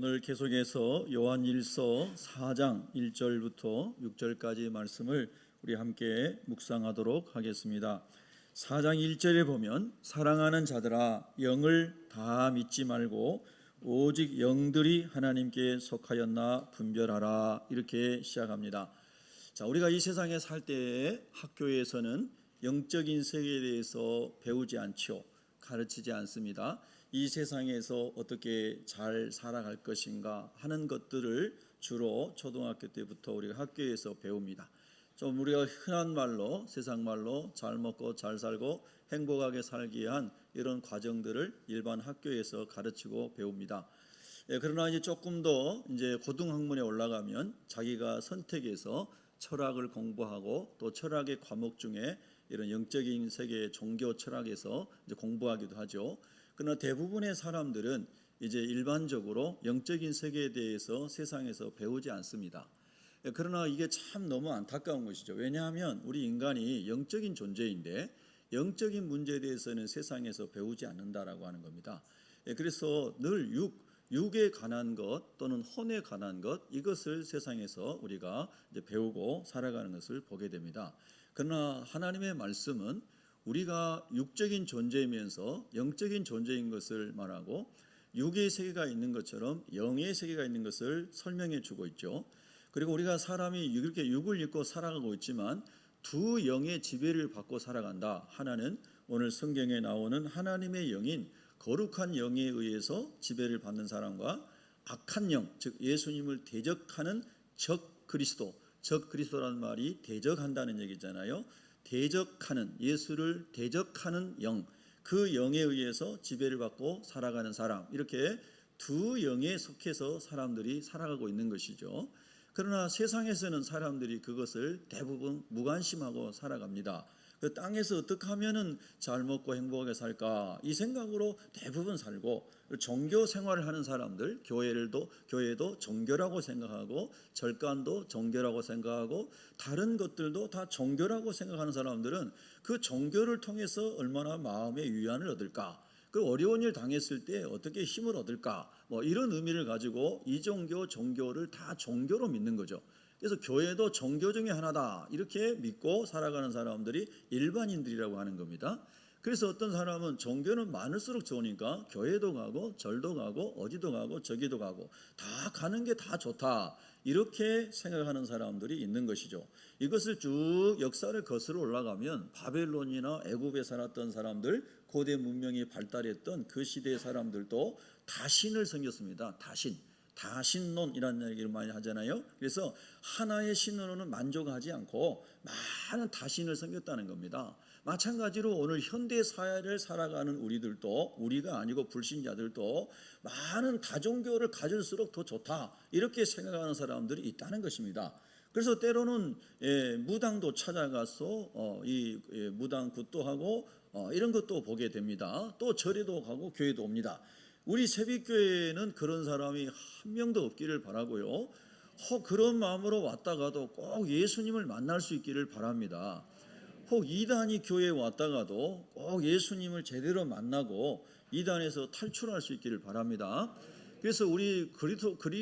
오늘 계속해서 요한일서 4장 1절부터 6절까지 말씀을 우리 함께 묵상하도록 하겠습니다. 4장 1절에 보면 사랑하는 자들아 영을 다 믿지 말고 오직 영들이 하나님께 속하였나 분별하라, 이렇게 시작합니다. 자, 우리가 이 세상에 살 때에 학교에서는 영적인 세계에 대해서 배우지 않죠. 가르치지 않습니다. 이 세상에서 어떻게 잘 살아갈 것인가 하는 것들을 주로 초등학교 때부터 우리가 학교에서 배웁니다. 좀 우리가 흔한 말로, 세상 말로 잘 먹고 잘 살고 행복하게 살기 위한 이런 과정들을 일반 학교에서 가르치고 배웁니다. 그러나 이제 조금 더 이제 고등학문에 올라가면 자기가 선택해서 철학을 공부하고 또 철학의 과목 중에 이런 영적인 세계 종교 철학에서 이제 공부하기도 하죠. 그러나 대부분의 사람들은 이제 일반적으로 영적인 세계에 대해서 세상에서 배우지 않습니다. 그러나 이게 참 너무 안타까운 것이죠. 왜냐하면 우리 인간이 영적인 존재인데 영적인 문제에 대해서는 세상에서 배우지 않는다라고 하는 겁니다. 그래서 늘 육에 관한 것 또는 혼에 관한 것, 이것을 세상에서 우리가 이제 배우고 살아가는 것을 보게 됩니다. 그러나 하나님의 말씀은 우리가 육적인 존재이면서 영적인 존재인 것을 말하고 육의 세계가 있는 것처럼 영의 세계가 있는 것을 설명해 주고 있죠. 그리고 우리가 사람이 이렇게 육을 입고 살아가고 있지만 두 영의 지배를 받고 살아간다. 하나는 오늘 성경에 나오는 하나님의 영인 거룩한 영에 의해서 지배를 받는 사람과 악한 영, 즉 예수님을 대적하는 적 그리스도라는 말이 대적한다는 얘기잖아요. 대적하는, 예수를 대적하는 영, 그 영에 의해서 지배를 받고 살아가는 사람, 이렇게 두 영에 속해서 사람들이 살아가고 있는 것이죠. 그러나 세상에서는 사람들이 그것을 대부분 무관심하고 살아갑니다. 그 땅에서 어떻게 하면은 잘 먹고 행복하게 살까, 이 생각으로 대부분 살고, 종교 생활을 하는 사람들, 교회도 종교라고 생각하고 절간도 종교라고 생각하고 다른 것들도 다 종교라고 생각하는 사람들은 그 종교를 통해서 얼마나 마음의 위안을 얻을까, 그 어려운 일 당했을 때 어떻게 힘을 얻을까, 이런 의미를 가지고 이 종교를 다 종교로 믿는 거죠. 그래서 교회도 종교 중에 하나다, 이렇게 믿고 살아가는 사람들이 일반인들이라고 하는 겁니다. 그래서 어떤 사람은 종교는 많을수록 좋으니까 교회도 가고 절도 가고 어디도 가고 저기도 가고 다 가는 게 다 좋다, 이렇게 생각하는 사람들이 있는 것이죠. 이것을 쭉 역사를 거슬러 올라가면 바벨론이나 애굽에 살았던 사람들, 고대 문명이 발달했던 그 시대의 사람들도 다신을 섬겼습니다. 다신론이라는 얘기를 많이 하잖아요. 그래서 하나의 신으로는 만족하지 않고 많은 다신을 섬겼다는 겁니다. 마찬가지로 오늘 현대 사회를 살아가는 우리들도, 우리가 아니고 불신자들도 많은 다종교를 가질수록 더 좋다, 이렇게 생각하는 사람들이 있다는 것입니다. 그래서 때로는 무당도 찾아가서 이 무당 굿도 하고 이런 것도 보게 됩니다. 또 절에도 가고 교회도 옵니다. 우리 새벽교회에는 그런 사람이 한 명도 없기를 바라고요. 그런 마음으로 왔다가도 꼭 예수님을 만날 수 있기를 바랍니다. 혹 이단이 교회에 왔다가도 꼭 예수님을 제대로 만나고 이단에서 탈출할 수 있기를 바랍니다. 그래서 우리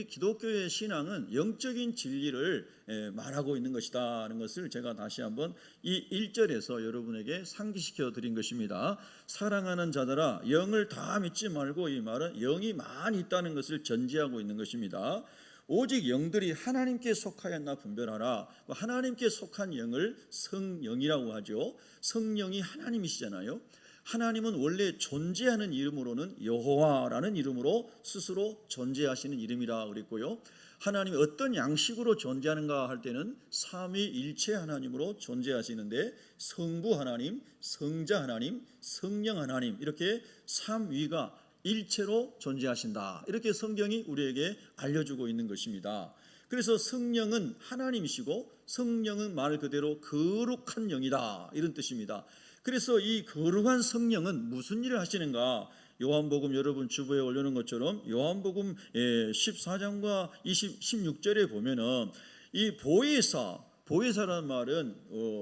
기독교의 신앙은 영적인 진리를 말하고 있는 것이다는 것을 제가 다시 한번 이 1절에서 여러분에게 상기시켜 드린 것입니다. 사랑하는 자들아 영을 다 믿지 말고, 이 말은 영이 많이 있다는 것을 전제하고 있는 것입니다. 오직 영들이 하나님께 속하였나 분별하라. 하나님께 속한 영을 성령이라고 하죠. 성령이 하나님이시잖아요. 하나님은 원래 존재하는 이름으로는 여호와라는 이름으로 스스로 존재하시는 이름이라 그랬고요. 하나님이 어떤 양식으로 존재하는가 할 때는 삼위일체 하나님으로 존재하시는데 성부 하나님, 성자 하나님, 성령 하나님, 이렇게 삼위가 일체로 존재하신다, 이렇게 성경이 우리에게 알려주고 있는 것입니다. 그래서 성령은 하나님이시고 성령은 말 그대로 거룩한 영이다, 이런 뜻입니다. 그래서 이 거룩한 성령은 무슨 일을 하시는가? 요한복음 여러분 주보에 올려놓은 것처럼 요한복음 14장과 16절에 보면은 이 보혜사, 보혜사라는 말은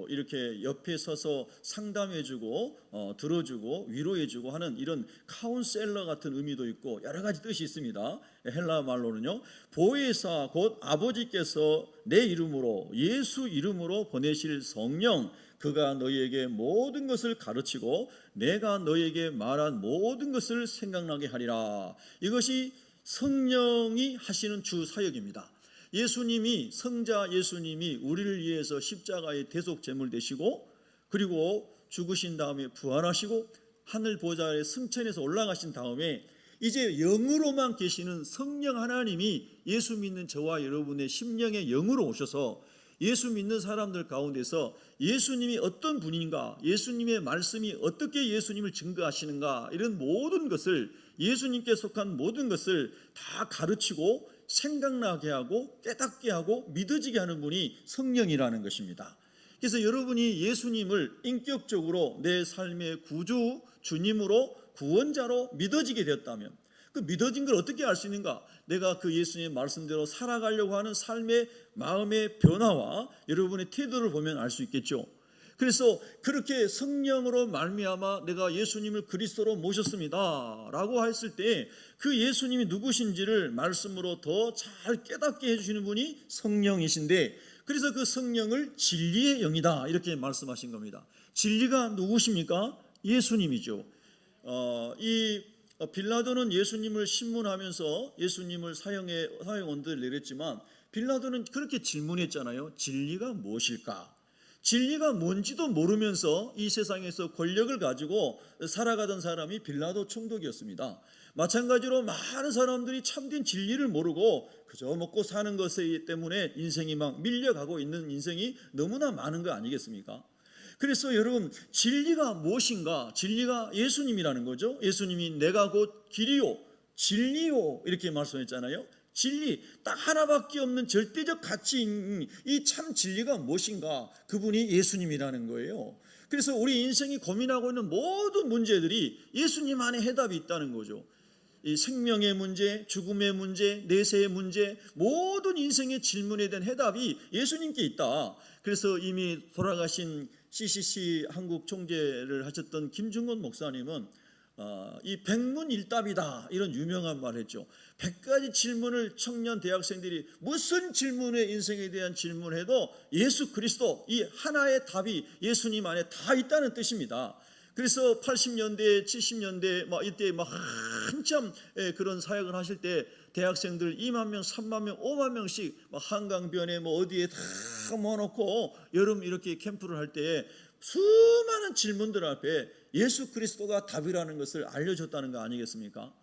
이렇게 옆에 서서 상담해주고 들어주고 위로해주고 하는 이런 카운셀러 같은 의미도 있고 여러 가지 뜻이 있습니다. 헬라 말로는요, 보혜사 곧 아버지께서 내 이름으로 예수 이름으로 보내실 성령, 그가 너희에게 모든 것을 가르치고 내가 너희에게 말한 모든 것을 생각나게 하리라. 이것이 성령이 하시는 주 사역입니다. 예수님이, 성자 예수님이 우리를 위해서 십자가의 대속 제물 되시고, 그리고 죽으신 다음에 부활하시고 하늘 보좌에 승천해서 올라가신 다음에 이제 영으로만 계시는 성령 하나님이 예수 믿는 저와 여러분의 심령의 영으로 오셔서 예수 믿는 사람들 가운데서 예수님이 어떤 분인가, 예수님의 말씀이 어떻게 예수님을 증거하시는가, 이런 모든 것을, 예수님께 속한 모든 것을 다 가르치고 생각나게 하고 깨닫게 하고 믿어지게 하는 분이 성령이라는 것입니다. 그래서 여러분이 예수님을 인격적으로 내 삶의 구주, 주님으로, 구원자로 믿어지게 되었다면, 그 믿어진 걸 어떻게 알 수 있는가? 내가 그 예수님의 말씀대로 살아가려고 하는 삶의 마음의 변화와 여러분의 태도를 보면 알 수 있겠죠. 그래서 그렇게 성령으로 말미암아 내가 예수님을 그리스도로 모셨습니다 라고 했을 때 그 예수님이 누구신지를 말씀으로 더 잘 깨닫게 해주시는 분이 성령이신데, 그래서 그 성령을 진리의 영이다 이렇게 말씀하신 겁니다. 진리가 누구십니까? 예수님이죠. 빌라도는 예수님을 신문하면서 예수님을 사형원들을 내렸지만 빌라도는 그렇게 질문했잖아요. 진리가 무엇일까? 진리가 뭔지도 모르면서 이 세상에서 권력을 가지고 살아가던 사람이 빌라도 총독이었습니다. 마찬가지로 많은 사람들이 참된 진리를 모르고 그저 먹고 사는 것 때문에 인생이 막 밀려가고 있는 인생이 너무나 많은 거 아니겠습니까? 그래서 여러분, 진리가 무엇인가? 진리가 예수님이라는 거죠. 예수님이 내가 곧 길이요 진리요 이렇게 말씀했잖아요. 진리, 딱 하나밖에 없는 절대적 가치인 이 참 진리가 무엇인가? 그분이 예수님이라는 거예요. 그래서 우리 인생이 고민하고 있는 모든 문제들이 예수님 안에 해답이 있다는 거죠. 이 생명의 문제, 죽음의 문제, 내세의 문제, 모든 인생의 질문에 대한 해답이 예수님께 있다. 그래서 이미 돌아가신 CCC 한국 총재를 하셨던 김중건 목사님은 이 백문일답이다 이런 유명한 말을 했죠. 100가지 질문을 청년 대학생들이 무슨 질문에 인생에 대한 질문을 해도 예수 그리스도, 이 하나의 답이 예수님 안에 다 있다는 뜻입니다. 그래서 80년대 70년대 이때 한참 그런 사역을 하실 때 대학생들 2만 명 3만 명 5만 명씩 한강변에 어디에 다 모아놓고 여름 이렇게 캠프를 할 때 수많은 질문들 앞에 예수 그리스도가 답이라는 것을 알려줬다는 거 아니겠습니까?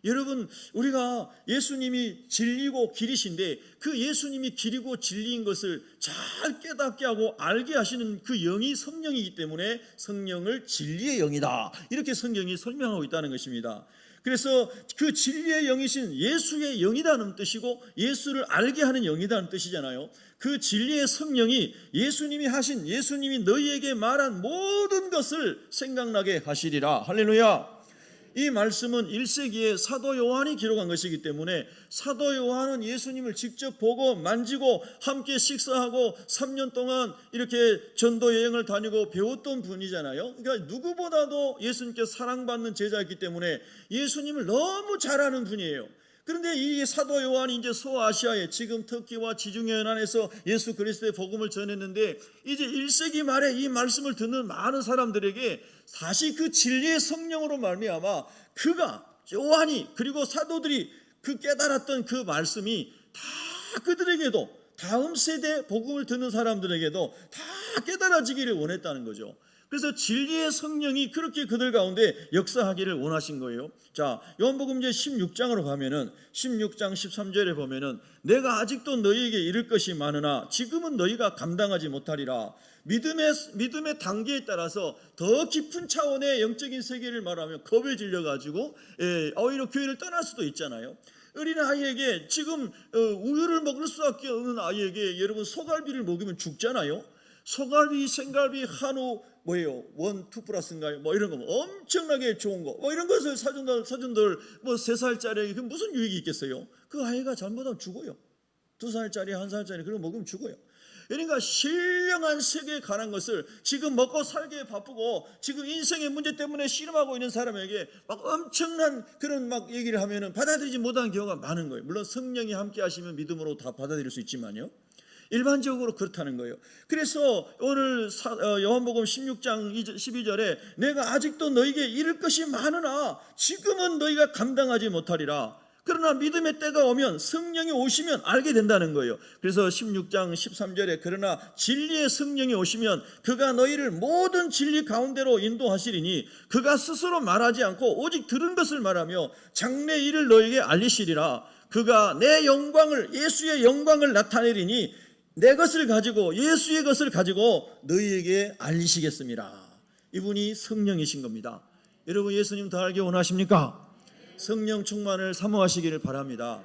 여러분, 우리가 예수님이 진리고 길이신데 그 예수님이 길이고 진리인 것을 잘 깨닫게 하고 알게 하시는 그 영이 성령이기 때문에 성령을 진리의 영이다 이렇게 성경이 설명하고 있다는 것입니다. 그래서 그 진리의 영이신 예수의 영이라는 뜻이고 예수를 알게 하는 영이라는 뜻이잖아요. 그 진리의 성령이 예수님이 하신, 예수님이 너희에게 말한 모든 것을 생각나게 하시리라. 할렐루야. 이 말씀은 1세기에 사도 요한이 기록한 것이기 때문에 사도 요한은 예수님을 직접 보고 만지고 함께 식사하고 3년 동안 이렇게 전도 여행을 다니고 배웠던 분이잖아요. 그러니까 누구보다도 예수님께 사랑받는 제자였기 때문에 예수님을 너무 잘 아는 분이에요. 그런데 이 사도 요한이 이제 소아시아에, 지금 터키와 지중해 연안에서 예수 그리스도의 복음을 전했는데 이제 1세기 말에 이 말씀을 듣는 많은 사람들에게 다시 그 진리의 성령으로 말미암아 그가, 요한이, 그리고 사도들이 그 깨달았던 그 말씀이 다 그들에게도, 다음 세대 복음을 듣는 사람들에게도 다 깨달아지기를 원했다는 거죠. 그래서 진리의 성령이 그렇게 그들 가운데 역사하기를 원하신 거예요. 자, 요한복음 이제 16장으로 가면은 16장 13절에 보면은 내가 아직도 너희에게 이를 것이 많으나 지금은 너희가 감당하지 못하리라. 믿음의 단계에 따라서 더 깊은 차원의 영적인 세계를 말하면 겁에 질려가지고 오히려 교회를 떠날 수도 있잖아요. 어린 아이에게 지금 우유를 먹을 수밖에 없는 아이에게 여러분 소갈비를 먹이면 죽잖아요. 소갈비, 생갈비, 한우 뭐예요? 1, 2 플러스인가요? 이런 거 엄청나게 좋은 거 이런 것을 사준들 3살짜리에게 무슨 유익이 있겠어요? 그 아이가 잘못하면 죽어요. 2살짜리 1살짜리 그런 거 먹으면 죽어요. 그러니까 신령한 세계에 관한 것을 지금 먹고 살기에 바쁘고 지금 인생의 문제 때문에 씨름하고 있는 사람에게 막 엄청난 그런 막 얘기를 하면은 받아들이지 못하는 경우가 많은 거예요. 물론 성령이 함께 하시면 믿음으로 다 받아들일 수 있지만요, 일반적으로 그렇다는 거예요. 그래서 오늘 요한복음 16장 12절에 내가 아직도 너에게 이를 것이 많으나 지금은 너희가 감당하지 못하리라. 그러나 믿음의 때가 오면 성령이 오시면 알게 된다는 거예요. 그래서 16장 13절에 그러나 진리의 성령이 오시면 그가 너희를 모든 진리 가운데로 인도하시리니 그가 스스로 말하지 않고 오직 들은 것을 말하며 장래 일을 너희에게 알리시리라. 그가 내 영광을, 예수의 영광을 나타내리니 내 것을 가지고, 예수의 것을 가지고 너희에게 알리시겠습니다. 이분이 성령이신 겁니다. 여러분, 예수님 더 알기 원하십니까? 성령 충만을 사모하시기를 바랍니다.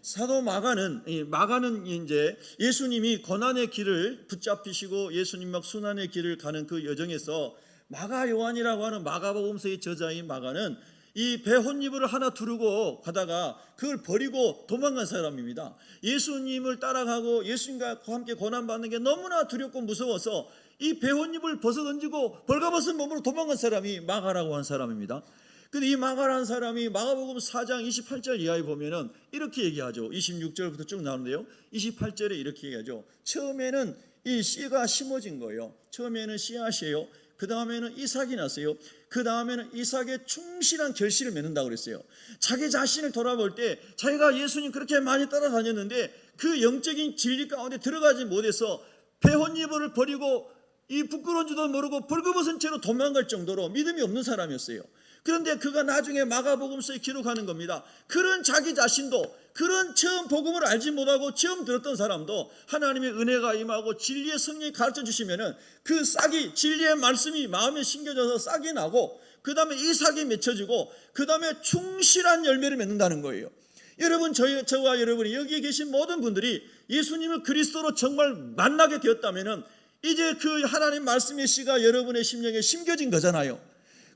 사도 마가는 이제 예수님이 고난의 길을 붙잡히시고 예수님 막 순환의 길을 가는 그 여정에서 마가 요한이라고 하는 마가복음서의 저자인 마가는 이 배혼잎을 하나 두르고 가다가 그걸 버리고 도망간 사람입니다. 예수님을 따라가고 예수님과 함께 고난받는 게 너무나 두렵고 무서워서 이 배혼잎을 벗어던지고 벌거벗은 몸으로 도망간 사람이 마가라고 하는 사람입니다. 근데 이 마가라는 사람이 마가복음 4장 28절 이하에 보면은 이렇게 얘기하죠. 26절부터 쭉 나오는데요, 28절에 이렇게 얘기하죠. 처음에는 이 씨가 심어진 거예요. 처음에는 씨앗이에요. 그 다음에는 이삭이 났어요. 그 다음에는 이삭의 충실한 결실을 맺는다고 그랬어요. 자기 자신을 돌아볼 때 자기가 예수님 그렇게 많이 따라다녔는데 그 영적인 진리 가운데 들어가지 못해서 배혼잎을 버리고 이 부끄러운 줄도 모르고 벌거벗은 채로 도망갈 정도로 믿음이 없는 사람이었어요. 그런데 그가 나중에 마가복음서에 기록하는 겁니다. 그런 자기 자신도, 그런 처음 복음을 알지 못하고 처음 들었던 사람도 하나님의 은혜가 임하고 진리의 성령이 가르쳐 주시면은 그 싹이, 진리의 말씀이 마음에 심겨져서 싹이 나고 그 다음에 이삭이 맺혀지고 그 다음에 충실한 열매를 맺는다는 거예요. 여러분, 저와 여러분이 여기에 계신 모든 분들이 예수님을 그리스도로 정말 만나게 되었다면은 이제 그 하나님 말씀의 씨가 여러분의 심령에 심겨진 거잖아요.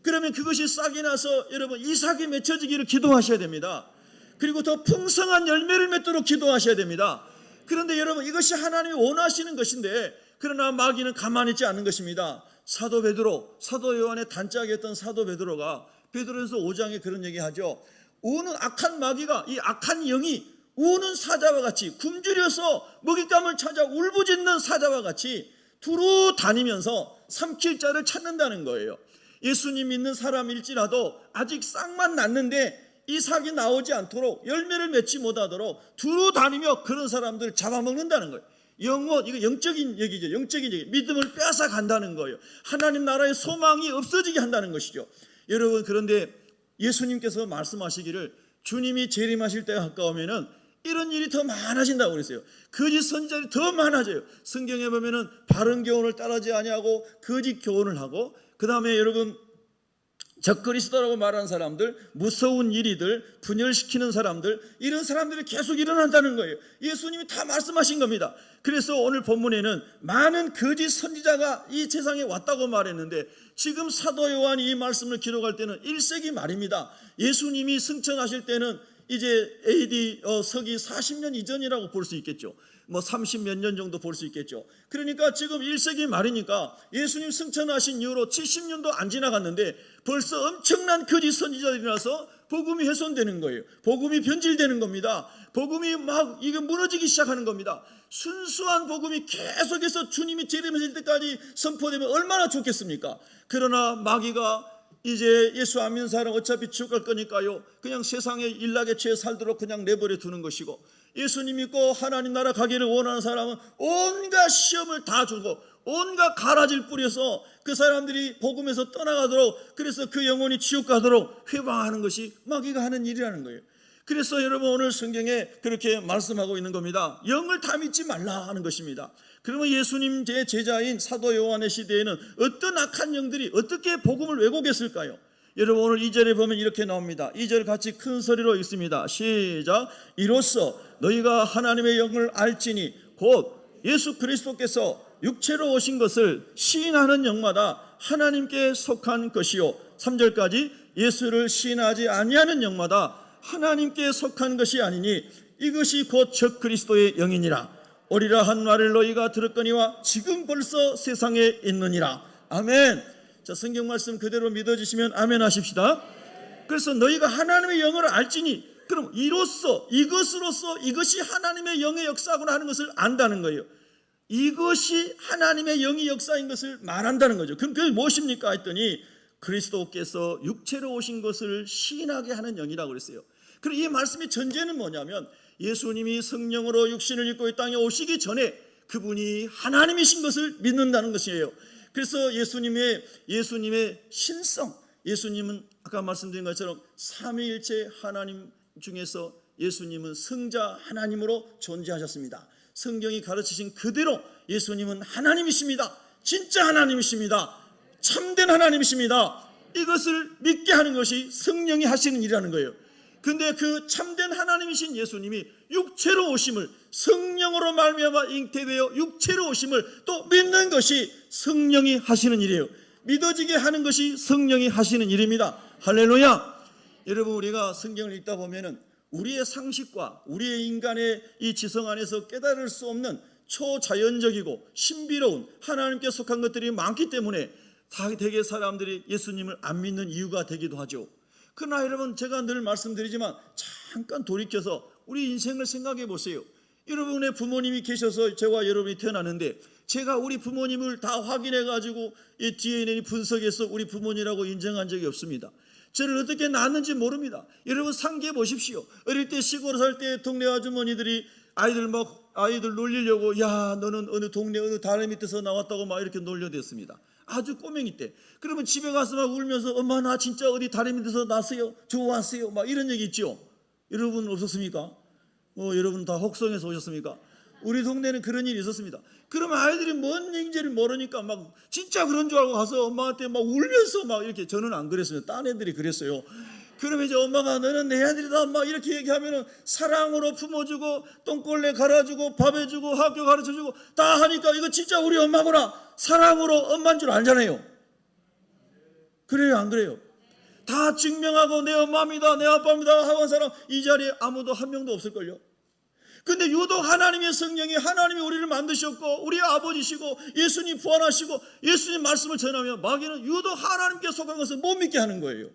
그러면 그것이 싹이 나서 여러분 이삭이 맺혀지기를 기도하셔야 됩니다. 그리고 더 풍성한 열매를 맺도록 기도하셔야 됩니다. 그런데 여러분, 이것이 하나님이 원하시는 것인데 그러나 마귀는 가만히 있지 않는 것입니다. 사도 베드로, 사도 요한의 단짝이었던 사도 베드로가 베드로전서 5장에 그런 얘기하죠. 우는 악한 마귀가, 이 악한 영이 우는 사자와 같이 굶주려서 먹잇감을 찾아 울부짖는 사자와 같이 두루 다니면서 삼킬 자를 찾는다는 거예요. 예수님 믿는 사람일지라도 아직 싹만 났는데 이삭이 나오지 않도록, 열매를 맺지 못하도록 두루 다니며 그런 사람들을 잡아먹는다는 거예요. 영원, 이거 영적인 얘기죠. 영적인 얘기. 믿음을 빼앗아 간다는 거예요. 하나님 나라의 소망이 없어지게 한다는 것이죠. 여러분, 그런데 예수님께서 말씀하시기를 주님이 재림하실 때가 가까우면은 이런 일이 더 많아진다고 그랬어요. 거짓 선지자들이 더 많아져요. 성경에 보면은 바른 교훈을 따르지 아니하고 거짓 교훈을 하고, 그 다음에 여러분 적그리스도라고 말하는 사람들, 무서운 일이들, 분열시키는 사람들, 이런 사람들이 계속 일어난다는 거예요. 예수님이 다 말씀하신 겁니다. 그래서 오늘 본문에는 많은 거짓 선지자가 이 세상에 왔다고 말했는데 지금 사도 요한이 이 말씀을 기록할 때는 1세기 말입니다. 예수님이 승천하실 때는 이제 AD 서기 40년 이전이라고 볼 수 있겠죠. 뭐 30몇 년 정도 볼 수 있겠죠. 그러니까 지금 1세기 말이니까 예수님 승천하신 이후로 70년도 안 지나갔는데 벌써 엄청난 거짓 선지자들이 나서 복음이 훼손되는 거예요. 복음이 변질되는 겁니다. 복음이 막 이게 무너지기 시작하는 겁니다. 순수한 복음이 계속해서 주님이 재림하실 때까지 선포되면 얼마나 좋겠습니까? 그러나 마귀가 이제 예수 안 믿는 사람 어차피 지옥 갈 거니까요, 그냥 세상에 일나게 죄 살도록 그냥 내버려 두는 것이고, 예수님 믿고 하나님 나라 가기를 원하는 사람은 온갖 시험을 다 주고 온갖 가라지를 뿌려서 그 사람들이 복음에서 떠나가도록, 그래서 그 영혼이 지옥 가도록 회방하는 것이 마귀가 하는 일이라는 거예요. 그래서 여러분, 오늘 성경에 그렇게 말씀하고 있는 겁니다. 영을 다 믿지 말라 하는 것입니다. 그러면 예수님 제자인 사도 요한의 시대에는 어떤 악한 영들이 어떻게 복음을 왜곡했을까요? 여러분, 오늘 2절에 보면 이렇게 나옵니다. 2절 같이 큰 소리로 읽습니다. 시작. 이로써 너희가 하나님의 영을 알지니 곧 예수 그리스도께서 육체로 오신 것을 시인하는 영마다 하나님께 속한 것이요, 3절까지 예수를 시인하지 아니하는 영마다 하나님께 속한 것이 아니니 이것이 곧 적 그리스도의 영이니라. 오리라 한 말을 너희가 들었거니와 지금 벌써 세상에 있느니라. 아멘. 자, 성경 말씀 그대로 믿어주시면 아멘 하십시다. 그래서 너희가 하나님의 영을 알지니, 그럼 이로써, 이것으로써 이것이 하나님의 영의 역사구나 하는 것을 안다는 거예요. 이것이 하나님의 영의 역사인 것을 말한다는 거죠. 그럼 그게 무엇입니까 했더니 그리스도께서 육체로 오신 것을 시인하게 하는 영이라고 그랬어요. 그리고 이 말씀의 전제는 뭐냐면 예수님이 성령으로 육신을 입고 이 땅에 오시기 전에 그분이 하나님이신 것을 믿는다는 것이에요. 그래서 예수님의 신성, 예수님은 아까 말씀드린 것처럼 삼위일체 하나님 중에서 예수님은 성자 하나님으로 존재하셨습니다. 성경이 가르치신 그대로 예수님은 하나님이십니다. 진짜 하나님이십니다. 참된 하나님이십니다. 이것을 믿게 하는 것이 성령이 하시는 일이라는 거예요. 근데 그 참된 하나님이신 예수님이 육체로 오심을, 성령으로 말미암아 잉태되어 육체로 오심을 또 믿는 것이 성령이 하시는 일이에요. 믿어지게 하는 것이 성령이 하시는 일입니다. 할렐루야. 여러분, 우리가 성경을 읽다 보면은 우리의 상식과 우리의 인간의 이 지성 안에서 깨달을 수 없는 초자연적이고 신비로운 하나님께 속한 것들이 많기 때문에 대개 사람들이 예수님을 안 믿는 이유가 되기도 하죠. 그러나 여러분, 제가 늘 말씀드리지만 잠깐 돌이켜서 우리 인생을 생각해 보세요. 여러분의 부모님이 계셔서 저와 여러분이 태어났는데 제가 우리 부모님을 다 확인해 가지고 이 DNA 분석해서 우리 부모님이라고 인정한 적이 없습니다. 저를 어떻게 낳았는지 모릅니다. 여러분 상기해 보십시오. 어릴 때 시골에 살 때 동네 아주머니들이 아이들 놀리려고, 야 너는 어느 동네 어느 다리 밑에서 나왔다고 막 이렇게 놀려댔습니다. 아주 꼬맹이 때. 그러면 집에 가서 막 울면서 엄마 나 진짜 어디 다리 밑에서 났어요, 좋았어요, 막 이런 얘기 있죠. 여러분 없었습니까? 여러분 다 혹성에서 오셨습니까? 우리 동네는 그런 일이 있었습니다. 그러면 아이들이 뭔 얘기인지를 모르니까 막 진짜 그런 줄 알고 가서 엄마한테 막 울면서 막 이렇게, 저는 안 그랬어요. 딴 애들이 그랬어요. 그러면 이제 엄마가 너는 내 아들이다 막 이렇게 얘기하면은 사랑으로 품어주고 똥걸레 갈아주고 밥 해주고 학교 가르쳐주고 다 하니까 이거 진짜 우리 엄마구나, 사랑으로 엄마인 줄 알잖아요. 그래요, 안 그래요? 다 증명하고 내 엄마입니다, 내 아빠입니다 하고 한 사람 이 자리에 아무도 한 명도 없을걸요. 근데 유독 하나님의 성령이, 하나님이 우리를 만드셨고 우리 아버지시고 예수님 부활하시고 예수님 말씀을 전하면 마귀는 유독 하나님께 속한 것을 못 믿게 하는 거예요.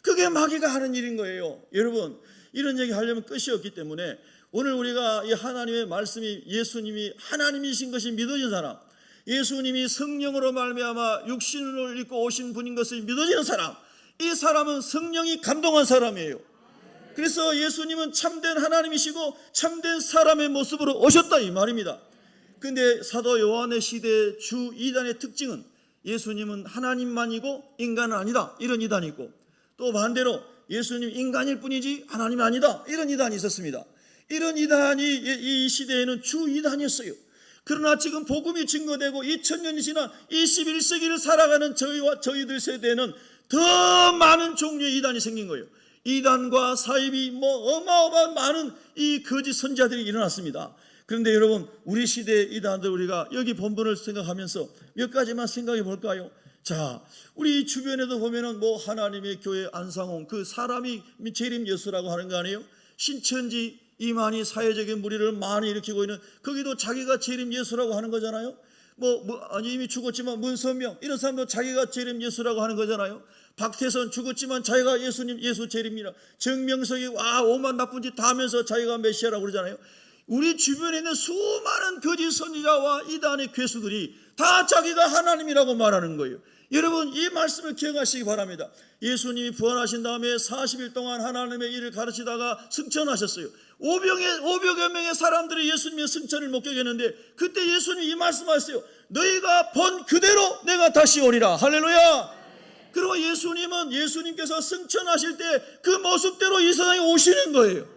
그게 마귀가 하는 일인 거예요. 여러분, 이런 얘기 하려면 끝이 없기 때문에 오늘 우리가 이 하나님의 말씀이 예수님이 하나님이신 것이 믿어진 사람, 예수님이 성령으로 말미암아 육신을 입고 오신 분인 것을 믿어지는 사람, 이 사람은 성령이 감동한 사람이에요. 그래서 예수님은 참된 하나님이시고 참된 사람의 모습으로 오셨다 이 말입니다. 근데 사도 요한의 시대의 주 이단의 특징은 예수님은 하나님만이고 인간은 아니다, 이런 이단이 있고, 또 반대로 예수님 인간일 뿐이지 하나님이 아니다, 이런 이단이 있었습니다. 이런 이단이 이 시대에는 주 이단이었어요. 그러나 지금 복음이 증거되고 2000년이 지난 21세기를 살아가는 저희들 세대에는 더 많은 종류의 이단이 생긴 거예요. 이단과 사입이 어마어마한 많은 이 거짓 선지자들이 일어났습니다. 그런데 여러분, 우리 시대의 이단들, 우리가 여기 본문을 생각하면서 몇 가지만 생각해 볼까요? 자, 우리 주변에도 보면은 하나님의 교회 안상홍, 그 사람이 재림 예수라고 하는 거 아니에요? 신천지 이만희 사회적인 무리를 많이 일으키고 있는, 거기도 자기가 재림 예수라고 하는 거잖아요. 아니 이미 죽었지만 문선명 이런 사람도 자기가 재림 예수라고 하는 거잖아요. 박태선 죽었지만 자기가 예수님 예수 재림이라. 정명석이 오만 나쁜 짓 다 하면서 자기가 메시아라고 그러잖아요. 우리 주변에 있는 수많은 거짓 선지자와 이단의 괴수들이 다 자기가 하나님이라고 말하는 거예요. 여러분, 이 말씀을 기억하시기 바랍니다. 예수님이 부활하신 다음에 40일 동안 하나님의 일을 가르치다가 승천하셨어요. 500여 명의 사람들이 예수님의 승천을 목격했는데 그때 예수님이 이 말씀하셨어요. 너희가 본 그대로 내가 다시 오리라. 할렐루야. 그리고 예수님께서 승천하실 때 그 모습대로 이 세상에 오시는 거예요.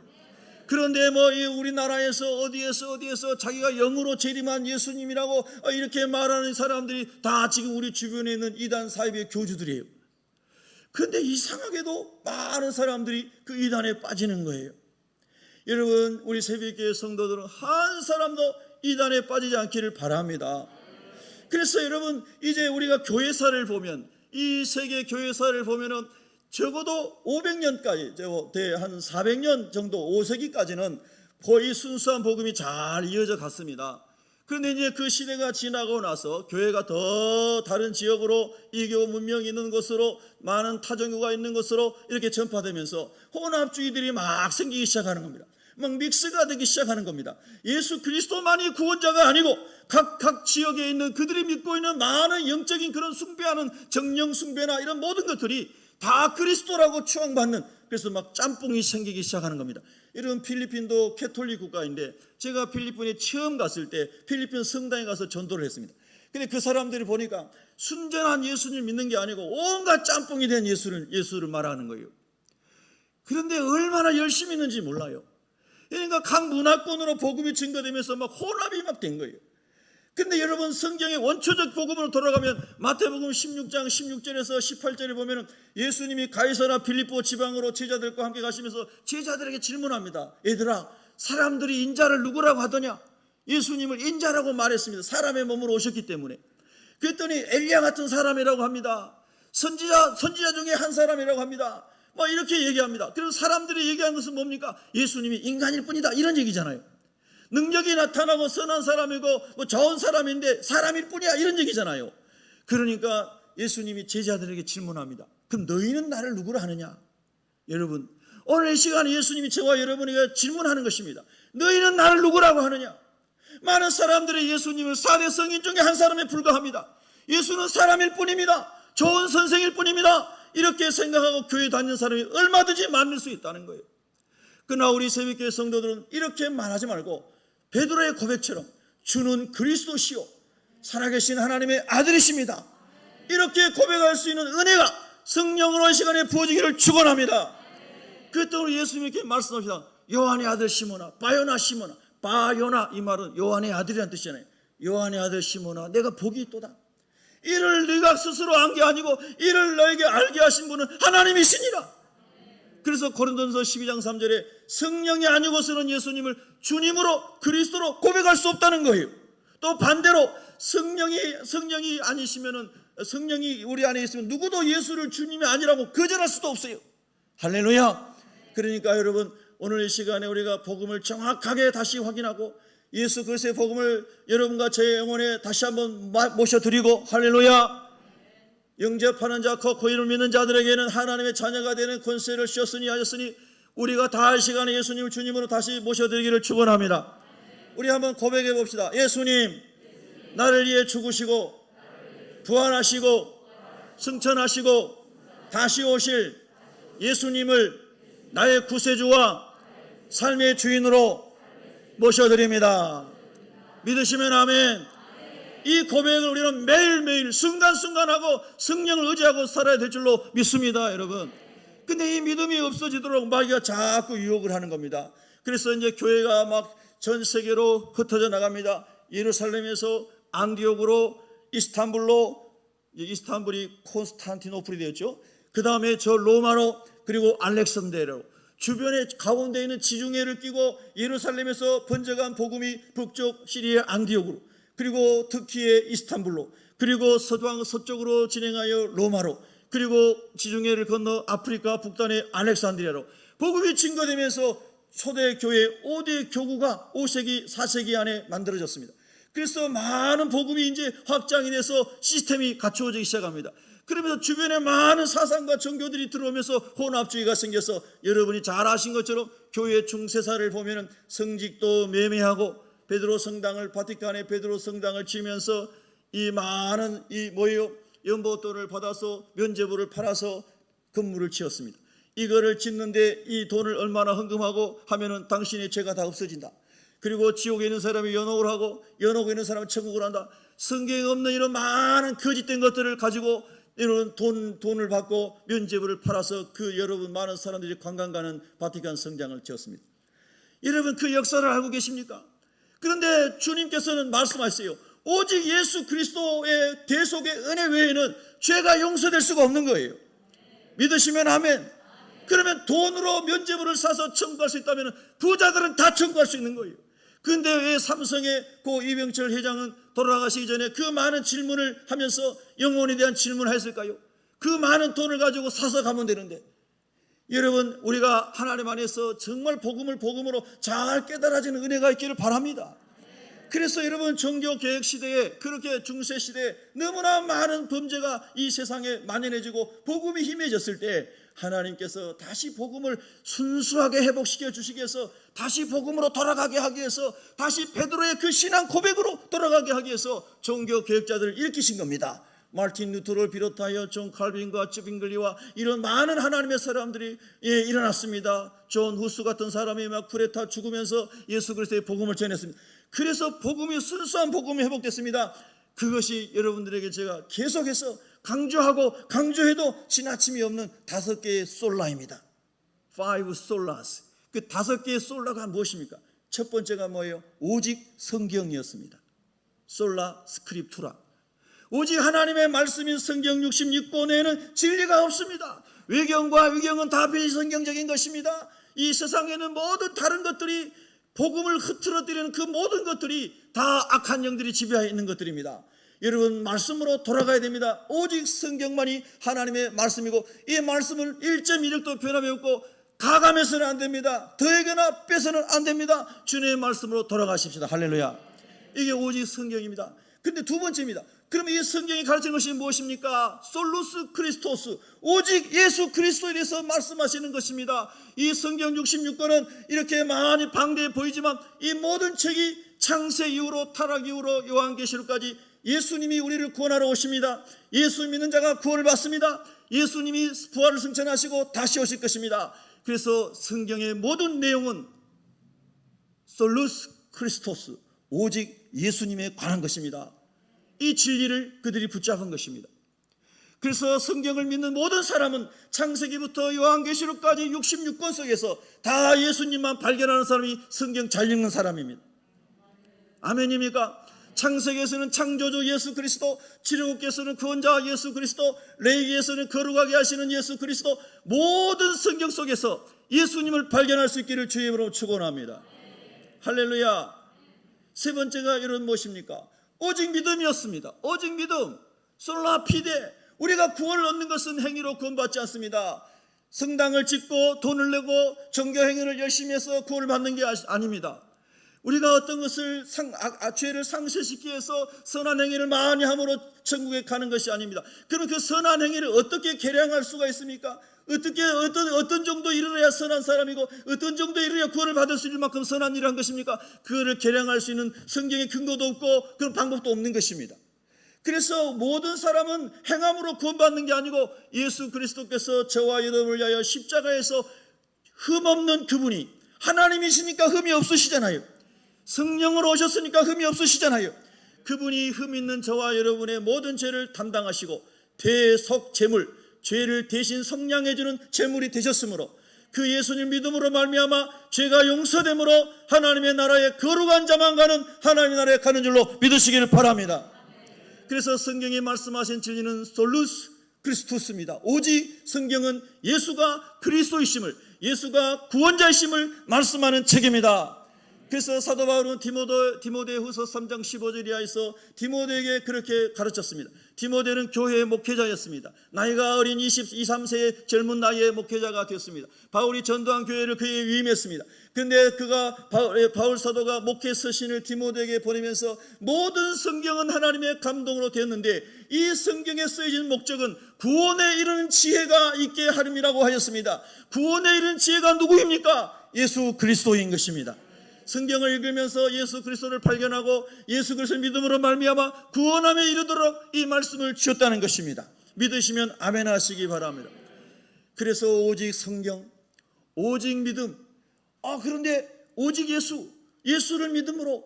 그런데 우리나라에서 어디에서 자기가 영으로 재림한 예수님이라고 이렇게 말하는 사람들이 다 지금 우리 주변에 있는 이단 사이비의 교주들이에요. 그런데 이상하게도 많은 사람들이 그 이단에 빠지는 거예요. 여러분, 우리 새벽교회 성도들은 한 사람도 이단에 빠지지 않기를 바랍니다. 그래서 여러분, 이제 우리가 교회사를 보면, 이 세계 교회사를 보면은 적어도 500년까지, 한 400년 정도, 5세기까지는 거의 순수한 복음이 잘 이어져 갔습니다. 그런데 이제 그 시대가 지나고 나서 교회가 더 다른 지역으로 이교 문명이 있는 곳으로, 많은 타종교가 있는 곳으로 이렇게 전파되면서 혼합주의들이 막 생기기 시작하는 겁니다. 막 믹스가 되기 시작하는 겁니다. 예수 그리스도만이 구원자가 아니고 각 지역에 있는 그들이 믿고 있는 많은 영적인 그런 숭배하는 정령 숭배나 이런 모든 것들이 다 그리스도라고 추앙받는, 그래서 막 짬뽕이 생기기 시작하는 겁니다. 이런 필리핀도 캐톨릭 국가인데, 제가 필리핀에 처음 갔을 때 필리핀 성당에 가서 전도를 했습니다. 근데 그 사람들이 보니까 순전한 예수님을 믿는 게 아니고 온갖 짬뽕이 된 예수를 말하는 거예요. 그런데 얼마나 열심히 있는지 몰라요. 그러니까 각 문화권으로 복음이 증거되면서 막 혼합이 막 된 거예요. 근데 여러분, 성경의 원초적 복음으로 돌아가면 마태복음 16장 16절에서 18절에 보면 예수님이 가이사라 빌립보 지방으로 제자들과 함께 가시면서 제자들에게 질문합니다. 얘들아, 사람들이 인자를 누구라고 하더냐? 예수님을 인자라고 말했습니다. 사람의 몸으로 오셨기 때문에. 그랬더니 엘리야 같은 사람이라고 합니다. 선지자 중에 한 사람이라고 합니다. 뭐 이렇게 얘기합니다. 그래서 사람들이 얘기하는 것은 뭡니까? 예수님이 인간일 뿐이다, 이런 얘기잖아요. 능력이 나타나고 선한 사람이고 뭐 좋은 사람인데 사람일 뿐이야, 이런 얘기잖아요. 그러니까 예수님이 제자들에게 질문합니다. 그럼 너희는 나를 누구라 하느냐? 여러분, 오늘 이 시간에 예수님이 저와 여러분에게 질문하는 것입니다. 너희는 나를 누구라고 하느냐? 많은 사람들이 예수님을 4대 성인 중에 한 사람에 불과합니다. 예수는 사람일 뿐입니다. 좋은 선생일 뿐입니다. 이렇게 생각하고 교회 다니는 사람이 얼마든지 많을 수 있다는 거예요. 그러나 우리 새벽교회 성도들은 이렇게 말하지 말고 베드로의 고백처럼 주는 그리스도시요 살아계신 하나님의 아들이십니다, 이렇게 고백할 수 있는 은혜가 성령으로 이 시간에 부어지기를 축원합니다. 그랬더니 우리 예수님이 이렇게 말씀하시다. 요한의 아들 시몬아, 바요나 시몬아. 바요나, 이 말은 요한의 아들이라는 뜻이잖아요. 요한의 아들 시몬아, 내가 복이 있도다. 이를 네가 스스로 한 게 아니고 이를 너에게 알게 하신 분은 하나님이시니라. 그래서 고린도전서 12장 3절에 성령이 아니고서는 예수님을 주님으로 그리스도로 고백할 수 없다는 거예요. 또 반대로 성령이 아니시면은, 성령이 우리 안에 있으면 누구도 예수를 주님이 아니라고 거절할 수도 없어요. 할렐루야. 그러니까 여러분, 오늘 이 시간에 우리가 복음을 정확하게 다시 확인하고 예수 그리스도의 복음을 여러분과 제 영혼에 다시 한번 모셔드리고, 할렐루야. 영접하는 자, 그 이름을 믿는 자들에게는 하나님의 자녀가 되는 권세를 주셨으니 하셨으니, 우리가 다 할 시간에 예수님을 주님으로 다시 모셔드리기를 축원합니다. 우리 한번 고백해 봅시다. 예수님, 나를 위해 죽으시고 부활하시고 승천하시고 다시 오실 예수님을 나의 구세주와 삶의 주인으로 모셔드립니다. 믿으시면 아멘. 이 고백을 우리는 매일매일 순간순간하고 성령을 의지하고 살아야 될 줄로 믿습니다, 여러분. 근데 이 믿음이 없어지도록 마귀가 자꾸 유혹을 하는 겁니다. 그래서 이제 교회가 막 전 세계로 흩어져 나갑니다. 예루살렘에서 안디옥으로, 이스탄불이 콘스탄티노플이 되었죠. 그 다음에 저 로마로, 그리고 알렉산드리아로, 주변에 가운데 있는 지중해를 끼고 예루살렘에서 번져간 복음이 북쪽 시리아 안디옥으로, 그리고 터키의 이스탄불로, 그리고 서쪽으로 진행하여 로마로, 그리고 지중해를 건너 아프리카 북단의 알렉산드리아로 복음이 증거되면서 초대교회 5대 교구가 5세기 4세기 안에 만들어졌습니다. 그래서 많은 복음이 이제 확장이 돼서 시스템이 갖추어지기 시작합니다. 그러면서 주변에 많은 사상과 종교들이 들어오면서 혼합주의가 생겨서, 여러분이 잘 아신 것처럼 교회 중세사를 보면 성직도 매매하고 베드로 성당을, 바티칸의 베드로 성당을 지으면서 이 많은 연보돈을 받아서 면죄부를 팔아서 건물을 지었습니다. 이거를 짓는데 이 돈을 얼마나 헌금하고 하면은 당신의 죄가 다 없어진다. 그리고 지옥에 있는 사람이 연옥을 하고 연옥에 있는 사람은 천국을 한다. 성경에 없는 이런 많은 거짓된 것들을 가지고 이런 돈을 받고 면죄부를 팔아서 여러분 많은 사람들이 관광 가는 바티칸 성당을 지었습니다. 여러분, 그 역사를 알고 계십니까? 그런데 주님께서는 말씀하셨어요. 오직 예수 그리스도의 대속의 은혜 외에는 죄가 용서될 수가 없는 거예요. 믿으시면 아멘. 그러면 돈으로 면죄부를 사서 청구할 수 있다면 부자들은 다 청구할 수 있는 거예요. 그런데 왜 삼성의 고 이병철 회장은 돌아가시기 전에 그 많은 질문을 하면서 영혼에 대한 질문을 했을까요? 그 많은 돈을 가지고 사서 가면 되는데. 여러분, 우리가 하나님 안에서 정말 복음으로 잘 깨달아지는 은혜가 있기를 바랍니다. 그래서 여러분, 종교개혁 시대에, 그렇게 중세 시대에 너무나 많은 범죄가 이 세상에 만연해지고 복음이 희미해졌을 때 하나님께서 다시 복음을 순수하게 회복시켜 주시기 위해서, 다시 복음으로 돌아가게 하기 위해서, 다시 베드로의 그 신앙 고백으로 돌아가게 하기 위해서 종교개혁자들을 일으키신 겁니다. 마르틴 루터를 비롯하여 존 칼빈과 쯔빙글리와 이런 많은 하나님의 사람들이 일어났습니다. 존 후스 같은 사람이 막 쿠데타 죽으면서 예수 그리스도의 복음을 전했습니다. 그래서 복음이, 순수한 복음이 회복됐습니다. 그것이 여러분들에게 제가 계속해서 강조하고 강조해도 지나침이 없는 5개의 솔라입니다. 5 solas. 그 5개의 솔라가 무엇입니까? 첫 번째가 뭐예요? 오직 성경이었습니다. 솔라 스크립투라. 오직 하나님의 말씀인 성경 66권에는 진리가 없습니다. 외경과 위경은 다 비성경적인 것입니다. 이 세상에는 모든 다른 것들이, 복음을 흐트러뜨리는 그 모든 것들이 다 악한 영들이 지배하여 있는 것들입니다. 여러분, 말씀으로 돌아가야 됩니다. 오직 성경만이 하나님의 말씀이고, 이 말씀을 1.1도 변함이 없고 가감해서는 안 됩니다. 더하거나 빼서는 안 됩니다. 주님의 말씀으로 돌아가십시다. 할렐루야. 이게 오직 성경입니다. 근데 두 번째입니다. 그럼 이 성경이 가르치는 것이 무엇입니까? 솔루스 크리스토스, 오직 예수 그리스도에 대해서 말씀하시는 것입니다. 이 성경 66권은 이렇게 많이 방대해 보이지만 이 모든 책이 창세 이후로 타락 이후로 요한계시록까지 예수님이 우리를 구원하러 오십니다. 예수 믿는 자가 구원을 받습니다. 예수님이 부활을 승천하시고 다시 오실 것입니다. 그래서 성경의 모든 내용은 솔루스 크리스토스, 오직 예수님에 관한 것입니다. 이 진리를 그들이 붙잡은 것입니다. 그래서 성경을 믿는 모든 사람은 창세기부터 요한계시록까지 66권 속에서 다 예수님만 발견하는 사람이 성경 잘 읽는 사람입니다. 아멘입니까? 창세기에서는 창조주 예수 그리스도, 출애굽기에서는 구원자 예수 그리스도, 레위기에서는 거룩하게 하시는 예수 그리스도, 모든 성경 속에서 예수님을 발견할 수 있기를 주의 이름으로 축원합니다. 할렐루야. 세 번째가 이런 무엇입니까? 오직 믿음이었습니다. 오직 믿음, 솔라 피데. 우리가 구원을 얻는 것은 행위로 구원받지 않습니다. 성당을 짓고 돈을 내고 종교 행위를 열심히 해서 구원을 받는 게 아닙니다. 우리가 어떤 것을 죄를 상쇄시키기 위해서 선한 행위를 많이 함으로 천국에 가는 것이 아닙니다. 그럼 그 선한 행위를 어떻게 계량할 수가 있습니까? 어떻게 어떤 정도 이르러야 선한 사람이고 어떤 정도 이르러야 구원을 받을 수 있을 만큼 선한 일을 한 것입니까? 그거를 계량할 수 있는 성경의 근거도 없고 그런 방법도 없는 것입니다. 그래서 모든 사람은 행함으로 구원받는 게 아니고 예수 그리스도께서 저와 여러분을 위하여 십자가에서 흠없는 그분이, 하나님이시니까 흠이 없으시잖아요. 성령으로 오셨으니까 흠이 없으시잖아요. 그분이 흠 있는 저와 여러분의 모든 죄를 담당하시고 대속 제물, 죄를 대신 성량해주는 제물이 되셨으므로 그 예수님 믿음으로 말미암아 죄가 용서됨으로 하나님의 나라에 거룩한 자만 가는 하나님의 나라에 가는 줄로 믿으시기를 바랍니다. 그래서 성경이 말씀하신 진리는 솔루스 크리스토스입니다. 오직 성경은 예수가 그리스도이심을, 예수가 구원자이심을 말씀하는 책입니다. 그래서 사도 바울은 디모데후서 3장 15절 이하에서 디모데에게 그렇게 가르쳤습니다. 디모데는 교회의 목회자였습니다. 나이가 어린 22, 23세의 젊은 나이의 목회자가 되었습니다. 바울이 전도한 교회를 그에게 위임했습니다. 그런데 바울 사도가 목회 서신을 디모데에게 보내면서 모든 성경은 하나님의 감동으로 되었는데 이 성경에 쓰여진 목적은 구원에 이르는 지혜가 있게 하림이라고 하였습니다. 구원에 이르는 지혜가 누구입니까? 예수 그리스도인 것입니다. 성경을 읽으면서 예수 그리스도를 발견하고 예수 그리스도를 믿음으로 말미암아 구원함에 이르도록 이 말씀을 주셨다는 것입니다. 믿으시면 아멘 하시기 바랍니다. 그래서 오직 성경, 오직 믿음. 그런데 오직 예수를 믿음으로,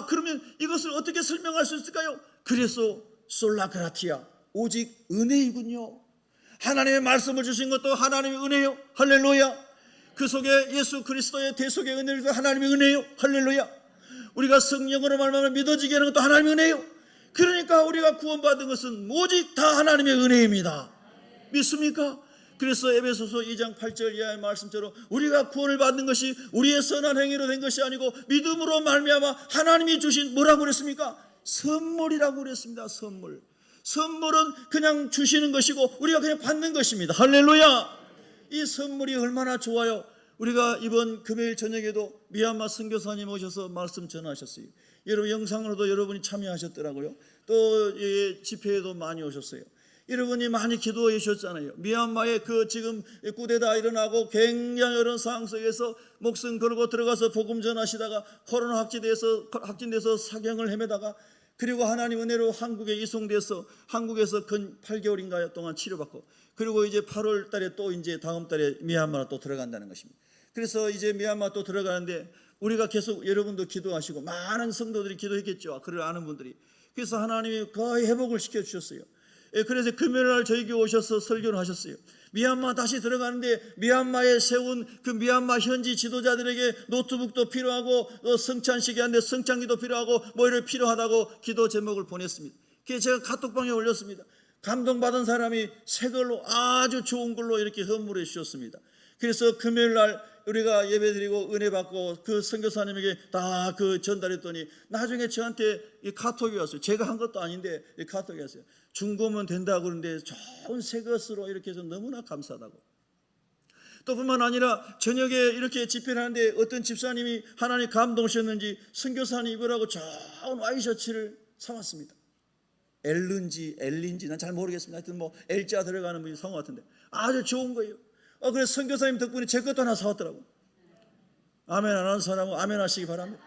그러면 이것을 어떻게 설명할 수 있을까요? 그래서 솔라그라티아, 오직 은혜이군요. 하나님의 말씀을 주신 것도 하나님의 은혜요. 할렐루야. 그 속에 예수 그리스도의 대속의 은혜를 하나님의 은혜요. 할렐루야. 우리가 성령으로 말미암아 믿어지게 하는 것도 하나님의 은혜요. 그러니까 우리가 구원받은 것은 오직 다 하나님의 은혜입니다. 믿습니까? 그래서 에베소서 2장 8절 이하의 말씀처럼 우리가 구원을 받는 것이 우리의 선한 행위로 된 것이 아니고 믿음으로 말미암아 하나님이 주신 뭐라고 그랬습니까? 선물이라고 그랬습니다. 선물은 그냥 주시는 것이고 우리가 그냥 받는 것입니다. 할렐루야. 이 선물이 얼마나 좋아요. 우리가 이번 금요일 저녁에도 미얀마 선교사님 오셔서 말씀 전하셨어요. 여러분 영상으로도 여러분이 참여하셨더라고요. 또 집회에도 많이 오셨어요. 여러분이 많이 기도해 주셨잖아요. 미얀마의 그 지금 쿠데타 일어나고 굉장히 어려운 상황 속에서 목숨 걸고 들어가서 복음 전하시다가 코로나 확진돼서 사경을 헤매다가 그리고 하나님 은혜로 한국에 이송돼서 한국에서 근 8개월인가 동안 치료받고 그리고 이제 8월 달에 또 이제 다음 달에 미얀마로 또 들어간다는 것입니다. 그래서 이제 미얀마 또 들어가는데 우리가 계속 여러분도 기도하시고 많은 성도들이 기도했겠죠. 그를 아는 분들이. 그래서 하나님이 거의 회복을 시켜주셨어요. 그래서 금요일날 저희 교회 오셔서 설교를 하셨어요. 미얀마 다시 들어가는데 미얀마에 세운 그 미얀마 현지 지도자들에게 노트북도 필요하고 성찬식이 한데 성찬기도 필요하고 뭐 이런 필요하다고 기도 제목을 보냈습니다. 그래서 제가 카톡방에 올렸습니다. 감동받은 사람이 새 걸로 아주 좋은 걸로 이렇게 선물해 주셨습니다. 그래서 금요일날 우리가 예배드리고 은혜 받고 그 선교사님에게 다 그 전달했더니 나중에 저한테 이 카톡이 왔어요. 제가 한 것도 아닌데 이 카톡이 왔어요. 중고면 된다고 그러는데 좋은 새 것으로 이렇게 해서 너무나 감사하다고. 또 뿐만 아니라 저녁에 이렇게 집회를 하는데 어떤 집사님이 하나님 감동하셨는지 선교사님 입으라고 좋은 와이셔츠를 사왔습니다. 엘린지 난 잘 모르겠습니다. 하여튼 뭐 L자 들어가는 분이 성우 같은데 아주 좋은 거예요. 그래서 선교사님 덕분에 제 것도 하나 사왔더라고. 아멘 안 하는 사람은 아멘 하시기 바랍니다.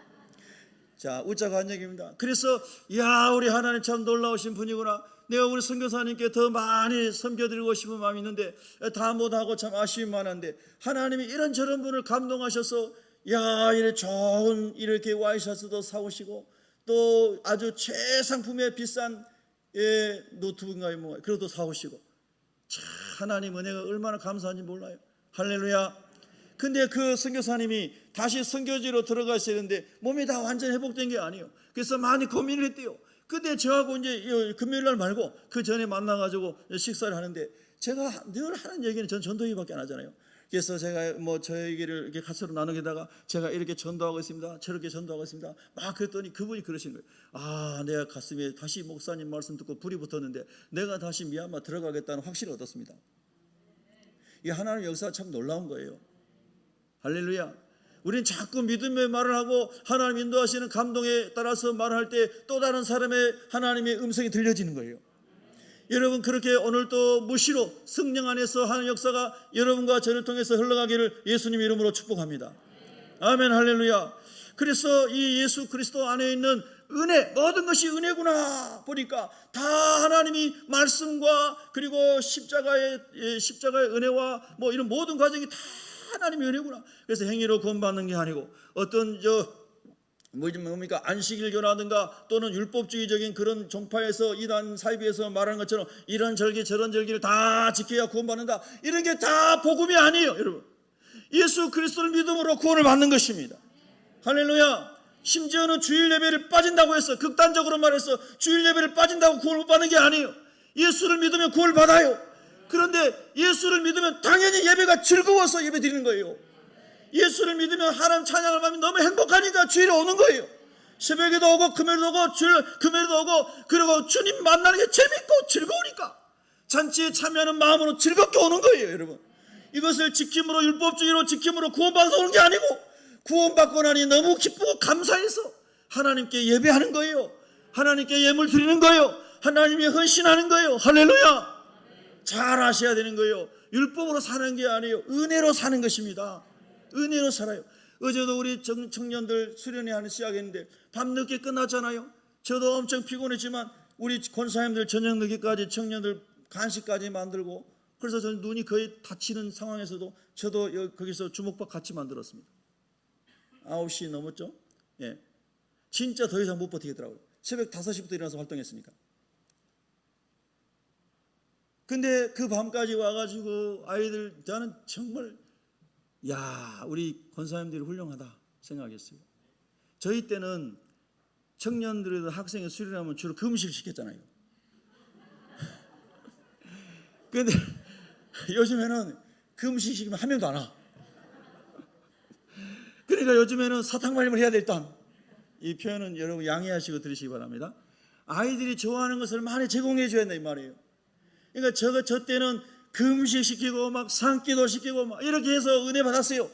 자, 웃자고 한 얘기입니다. 그래서 야 우리 하나님 참 놀라우신 분이구나. 내가 우리 선교사님께 더 많이 섬겨드리고 싶은 마음이 있는데 다 못하고 참 아쉬움이 많은데 하나님이 이런저런 분을 감동하셔서 야 이렇게 좋은 이렇게 와이셔츠도 사오시고 또 아주 최상품의 비싼 노트북인가요 뭐 그것도 사오시고 참 하나님 은혜가 얼마나 감사한지 몰라요. 할렐루야. 근데 그 선교사님이 다시 선교지로 들어가시는데 몸이 다 완전 회복된 게 아니에요. 그래서 많이 고민을 했대요. 근데 저하고 이제 금요일 날 말고 그 전에 만나가지고 식사를 하는데 제가 늘 하는 얘기는 전 전도회밖에 안 하잖아요. 그래서 제가 뭐 저 얘기를 이렇게 같이 나누게다가 제가 이렇게 전도하고 있습니다. 저렇게 전도하고 있습니다. 막 그랬더니 그분이 그러신 거예요. 아, 내가 가슴에 다시 목사님 말씀 듣고 불이 붙었는데 내가 다시 미얀마 들어가겠다는 확신을 얻었습니다. 이 하나님 역사가 참 놀라운 거예요. 할렐루야. 우리는 자꾸 믿음의 말을 하고 하나님 인도하시는 감동에 따라서 말할 때 또 다른 사람의 하나님의 음성이 들려지는 거예요. 여러분 그렇게 오늘도 무시로 성령 안에서 하는 역사가 여러분과 저를 통해서 흘러가기를 예수님 이름으로 축복합니다. 아멘 할렐루야. 그래서 이 예수 그리스도 안에 있는 은혜, 모든 것이 은혜구나 보니까 다 하나님이 말씀과 그리고 십자가의 은혜와 뭐 이런 모든 과정이 다 하나님의 은혜구나. 그래서 행위로 구원받는 게 아니고 어떤 뭡니까 안식일교라든가 또는 율법주의적인 그런 종파에서 이단 사이비에서 말하는 것처럼 이런 절기 저런 절기를 다 지켜야 구원받는다. 이런 게 다 복음이 아니에요, 여러분. 예수 그리스도를 믿음으로 구원을 받는 것입니다. 할렐루야. 심지어는 주일 예배를 빠진다고 해서 극단적으로 말해서 주일 예배를 빠진다고 구원을 못 받는 게 아니에요. 예수를 믿으면 구원을 받아요. 그런데 예수를 믿으면 당연히 예배가 즐거워서 예배 드리는 거예요. 예수를 믿으면 하나님 찬양을 받으면 너무 행복하니까 주일에 오는 거예요. 새벽에도 오고 금요일도 오고 금요일도 오고 그리고 주님 만나는 게 재밌고 즐거우니까 잔치에 참여하는 마음으로 즐겁게 오는 거예요, 여러분. 이것을 지킴으로 율법주의로 지킴으로 구원받아서 오는 게 아니고 구원받고 나니 너무 기쁘고 감사해서 하나님께 예배하는 거예요. 하나님께 예물 드리는 거예요. 하나님께 헌신하는 거예요. 할렐루야. 잘 아셔야 되는 거예요. 율법으로 사는 게 아니에요. 은혜로 사는 것입니다. 은혜로 살아요. 어제도 우리 청년들 수련회 하는 시작했는데 밤늦게 끝났잖아요. 저도 엄청 피곤했지만 우리 권사님들 저녁 늦게까지 청년들 간식까지 만들고 그래서 저는 눈이 거의 다치는 상황에서도 저도 거기서 주먹밥 같이 만들었습니다. 9시 넘었죠? 예. 진짜 더 이상 못 버티겠더라고요. 새벽 5시부터 일어나서 활동했으니까. 근데 그 밤까지 와가지고 아이들 저는 정말 우리 권사님들이 훌륭하다 생각했어요. 저희 때는 청년들에도 학생이 수련하면 주로 금식 시켰잖아요. 그런데 요즘에는 금식 시키면 한 명도 안 와. 그러니까 요즘에는 사탕 말림을 해야 돼. 일단 이 표현은 여러분 양해하시고 들으시기 바랍니다. 아이들이 좋아하는 것을 많이 제공해 줘야 된다 이 말이에요. 그러니까 저 때는 금식 시키고 막 산기도 시키고 막 이렇게 해서 은혜 받았어요.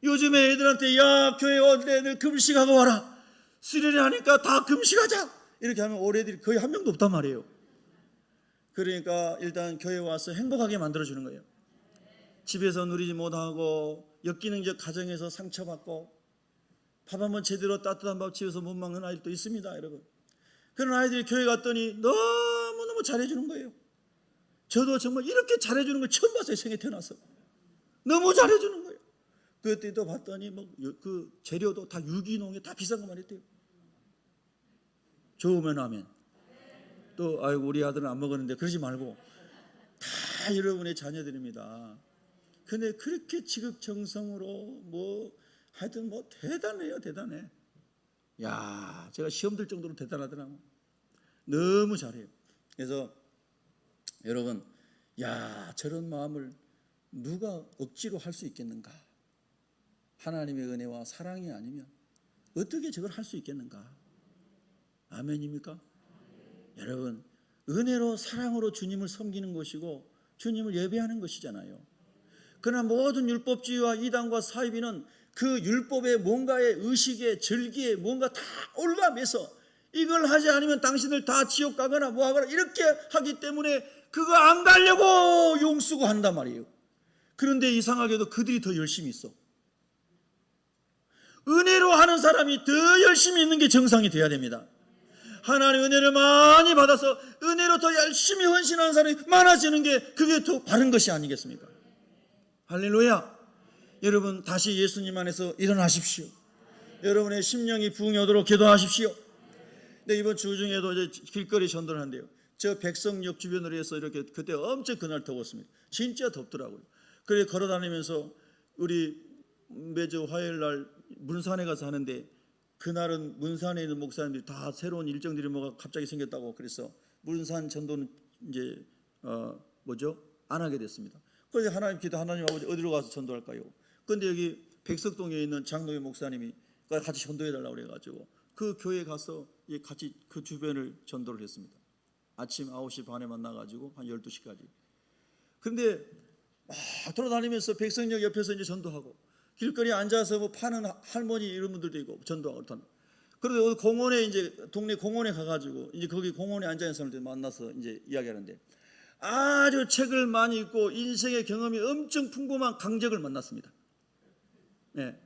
요즘에 애들한테 야 교회 올 때 애들 금식하고 와라. 수련회 하니까 다 금식하자 이렇게 하면 올해들이 거의 한 명도 없단 말이에요. 그러니까 일단 교회 와서 행복하게 만들어주는 거예요. 집에서 누리지 못하고 역기능적 가정에서 상처받고 밥 한번 제대로 따뜻한 밥 집에서 못 먹는 아이들도 있습니다, 여러분. 그런 아이들이 교회 갔더니 너무너무 잘해주는 거예요. 저도 정말 이렇게 잘해주는 걸 처음 봤어요, 생에 태어나서. 너무 잘해주는 거예요. 그때도 봤더니 뭐 그 재료도 다 유기농에 다 비싼 것만 했대요. 좋으면 하면. 또 아이고 우리 아들은 안 먹었는데 그러지 말고 다 여러분의 자녀들입니다. 근데 그렇게 지극정성으로 뭐 하여튼 뭐 대단해요, 대단해. 야, 제가 시험 들 정도로 대단하더라고. 너무 잘해요. 그래서 여러분, 야, 저런 마음을 누가 억지로 할 수 있겠는가? 하나님의 은혜와 사랑이 아니면 어떻게 저걸 할 수 있겠는가? 아멘입니까? 여러분, 은혜로 사랑으로 주님을 섬기는 것이고 주님을 예배하는 것이잖아요. 그러나 모든 율법주의와 이단과 사이비는 그 율법의 뭔가의 의식에 절기에 뭔가 다 올라매서 이걸 하지 않으면 당신들 다 지옥 가거나 뭐 하거나 이렇게 하기 때문에 그거 안 가려고 용수고 한단 말이에요. 그런데 이상하게도 그들이 더 열심히 있어. 은혜로 하는 사람이 더 열심히 있는 게 정상이 돼야 됩니다. 하나님 은혜를 많이 받아서 은혜로 더 열심히 헌신하는 사람이 많아지는 게 그게 더 바른 것이 아니겠습니까? 할렐루야. 여러분 다시 예수님 안에서 일어나십시오. 여러분의 심령이 부흥이 오도록 기도하십시오. 네, 이번 주 중에도 이제 길거리 전도를 한대요. 저 백성역 주변으로 해서 이렇게 그때 엄청 그날 더웠습니다. 진짜 덥더라고요. 그래 걸어다니면서 우리 매주 화요일 날 문산에 가서 하는데 그날은 문산에 있는 목사님들이 다 새로운 일정들이 뭐가 갑자기 생겼다고 그래서 문산 전도는 이제 안 하게 됐습니다. 그래서 하나님 기도 하나님 아버지 어디로 가서 전도할까요? 그런데 여기 백석동에 있는 장로회 목사님이 같이 전도해달라고 그래가지고 그 교회에 가서 같이 그 주변을 전도를 했습니다. 아침 9시 반에 만나가지고 한 12시까지. 그런데 막 돌아다니면서 백석역 옆에서 이제 전도하고 길거리에 앉아서 뭐 파는 할머니 이런 분들도 있고 전도하고 그래서 공원에 이제 동네 공원에 가가지고 이제 거기 공원에 앉아 있는 사람들 만나서 이제 이야기하는데 아주 책을 많이 읽고 인생의 경험이 엄청 풍부한 강적을 만났습니다. 네.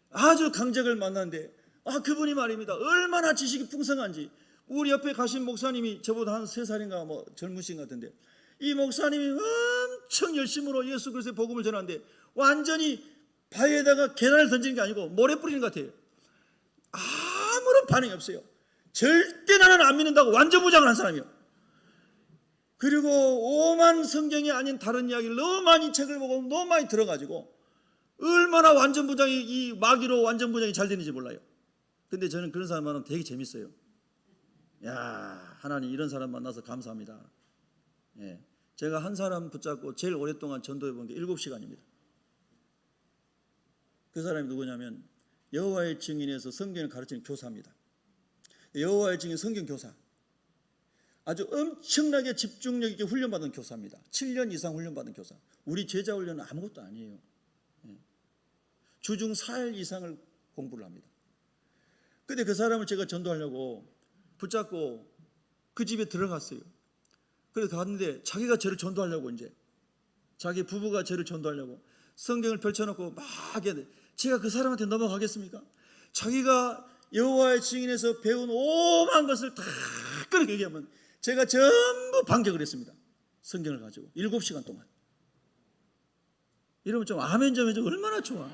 아주 강적을 만났는데 그분이 말입니다. 얼마나 지식이 풍성한지 우리 옆에 가신 목사님이 저보다 한 3살인가 뭐 젊으신 것 같은데 이 목사님이 엄청 열심으로 예수 그리스도의 복음을 전하는데 완전히 바위에다가 계란을 던지는 게 아니고 모래 뿌리는 것 같아요. 아무런 반응이 없어요. 절대 나는 안 믿는다고 완전 무장을 한 사람이요. 그리고 오만 성경이 아닌 다른 이야기를 너무 많이 책을 보고 너무 많이 들어가지고 얼마나 완전 무장이 이 마귀로 완전 무장이 잘 되는지 몰라요. 근데 저는 그런 사람 만나면 되게 재밌어요. 야, 하나님 이런 사람 만나서 감사합니다. 예. 제가 한 사람 붙잡고 제일 오랫동안 전도해 본 게 7시간입니다. 그 사람이 누구냐면 여호와의 증인에서 성경을 가르치는 교사입니다. 여호와의 증인 성경 교사. 아주 엄청나게 집중력 있게 훈련받은 교사입니다. 7년 이상 훈련받은 교사. 우리 제자 훈련은 아무것도 아니에요. 주중 4일 이상을 공부를 합니다. 근데 그 사람을 제가 전도하려고 붙잡고 그 집에 들어갔어요. 그래서 갔는데 자기가 저를 전도하려고 이제 자기 부부가 저를 전도하려고 성경을 펼쳐놓고 막 하게 제가 그 사람한테 넘어가겠습니까? 자기가 여호와의 증인에서 배운 오만 것을 다 그렇게 얘기하면 제가 전부 반격을 했습니다. 성경을 가지고 7시간 동안. 이러면 좀 아멘 좀 해줘. 얼마나 좋아.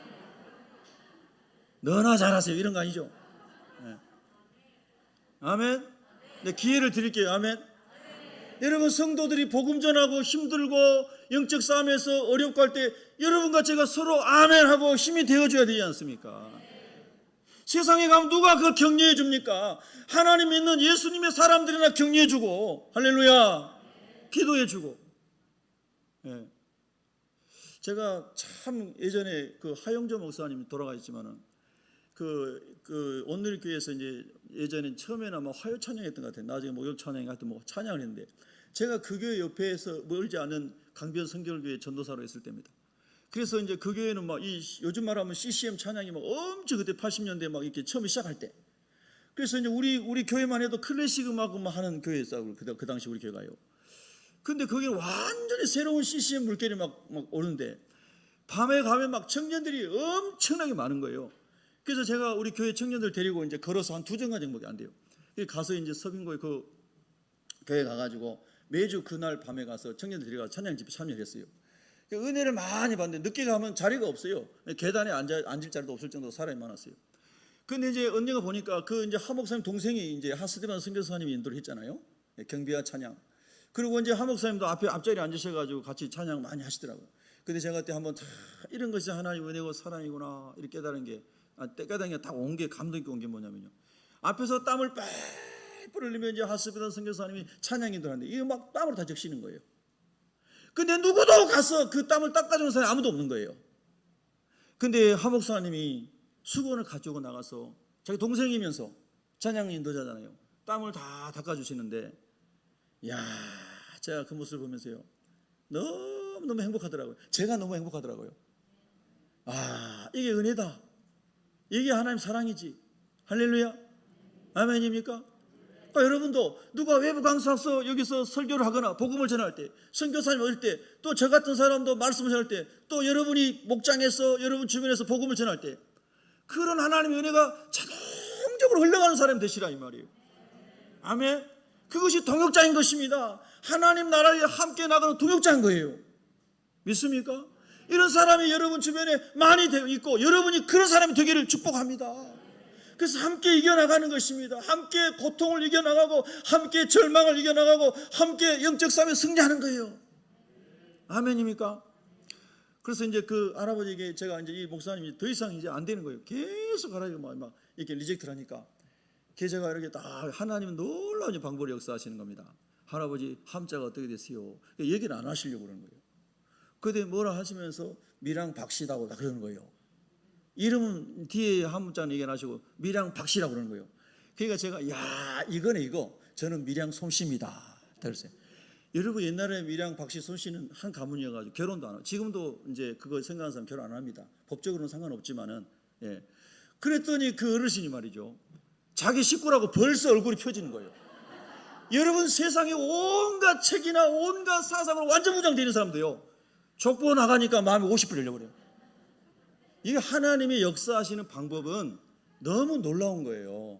너나 잘하세요. 이런 거 아니죠? 네. 아멘. 네, 기회를 드릴게요. 아멘. 여러분 성도들이 복음 전하고 힘들고 영적 싸움에서 어렵고 할 때 여러분과 제가 서로 아멘하고 힘이 되어줘야 되지 않습니까? 세상에 가면 누가 그걸 격려해 줍니까? 하나님 믿는 예수님의 사람들이나 격려해 주고 할렐루야 기도해 주고. 예. 제가 참 예전에 그 하영조 목사님이 돌아가셨지만은 그 온누리교회에서 이제 예전엔 처음에는 아마 화요 찬양했던 것 같아요. 나중에 목욕 찬양 같은 뭐 찬양을 했는데 제가 그 교회 옆에서 멀지 않은 강변 성결교회 전도사로 있을 때입니다. 그래서 이제 그 교회는 막 이 요즘 말하면 CCM 찬양이 막 엄청 그때 80년대 막 이렇게 처음에 시작할 때 그래서 이제 우리 교회만 해도 클래식 음악만 하는 교회였어요. 그 당시 우리 교회가요. 근데 거기 완전히 새로운 CCM 물결이 막 오는데 밤에 가면 막 청년들이 엄청나게 많은 거예요. 그래서 제가 우리 교회 청년들 데리고 이제 걸어서 한 2정거장 정도밖에 안 돼요. 가서 이제 서빙고에 그 교회 가가지고 매주 그날 밤에 가서 청년들 데리고 찬양 집회 참여를 했어요. 은혜를 많이 받는데 늦게 가면 자리가 없어요. 계단에 앉을 자리도 없을 정도로 사람이 많았어요. 근데 이제 언젠가 보니까 그 이제 하 목사님 동생이 이제 하스데반 선교사님이 인도를 했잖아요. 경비와 찬양. 그리고 이제 하 목사님도 앞자리에 앉으셔가지고 같이 찬양 많이 하시더라고요. 근데 제가 그때 한번 이런 것이 하나님 은혜고 사랑이구나 이렇게 깨달은 게 깨달은 게 딱 온 게 감동 있게 온 게 뭐냐면요. 앞에서 땀을 뻘뻘 흘리면 이제 하스데반 선교사님이 찬양 인도하는데 이거 막 땀으로 다 적시는 거예요. 근데 누구도 가서 그 땀을 닦아주는 사람이 아무도 없는 거예요. 근데 하 목사님이 수건을 가지고 나가서 자기 동생이면서 찬양 인도자잖아요. 땀을 다 닦아주시는데 야, 제가 그 모습을 보면서요 너무 행복하더라고요. 제가 너무 행복하더라고요. 아, 이게 은혜다. 이게 하나님 사랑이지. 할렐루야. 아멘입니까? 그러니까 여러분도 누가 외부 강사서 여기서 설교를 하거나 복음을 전할 때, 선교사님 올 때, 또 저 같은 사람도 말씀을 전할 때, 또 여러분이 목장에서 여러분 주변에서 복음을 전할 때 그런 하나님의 은혜가 자동적으로 흘러가는 사람이 되시라 이 말이에요. 아멘. 그것이 동역자인 것입니다. 하나님 나라에 함께 나가는 동역자인 거예요. 믿습니까? 이런 사람이 여러분 주변에 많이 있고 여러분이 그런 사람이 되기를 축복합니다. 그래서 함께 이겨나가는 것입니다. 함께 고통을 이겨나가고 함께 절망을 이겨나가고 함께 영적 싸움에 승리하는 거예요. 아멘입니까? 그래서 이제 그 할아버지에게 제가 이제 이 목사님이 더 이상 이제 안 되는 거예요. 계속 하라고 막 이렇게 리젝트를 하니까 제가 이렇게 딱 하나님은 놀라운 방법으로 역사하시는 겁니다. 할아버지 함자가 어떻게 됐어요? 얘기를 안 하시려고 그러는 거예요. 그때 뭐라 하시면서 미랑 박씨라고 그러는 거예요. 이름은 뒤에 함자는 얘기 안 하시고 미랑 박씨라고 그러는 거예요. 그러니까 제가 야 이거네 이거 저는 미랑 솜씨입니다. 그랬어요. 여러분 옛날에 미랑 박씨 솜씨는 한 가문이어가지고 결혼도 안 하고 지금도 이제 그거 생각하는 사람 결혼 안 합니다. 법적으로는 상관없지만은 예. 그랬더니 그 어르신이 말이죠. 자기 식구라고 벌써 얼굴이 펴지는 거예요. 여러분 세상에 온갖 책이나 온갖 사상으로 완전 무장되어 있는 사람도요. 족보 나가니까 마음이 50% 열려버려요. 이게 하나님의 역사하시는 방법은 너무 놀라운 거예요.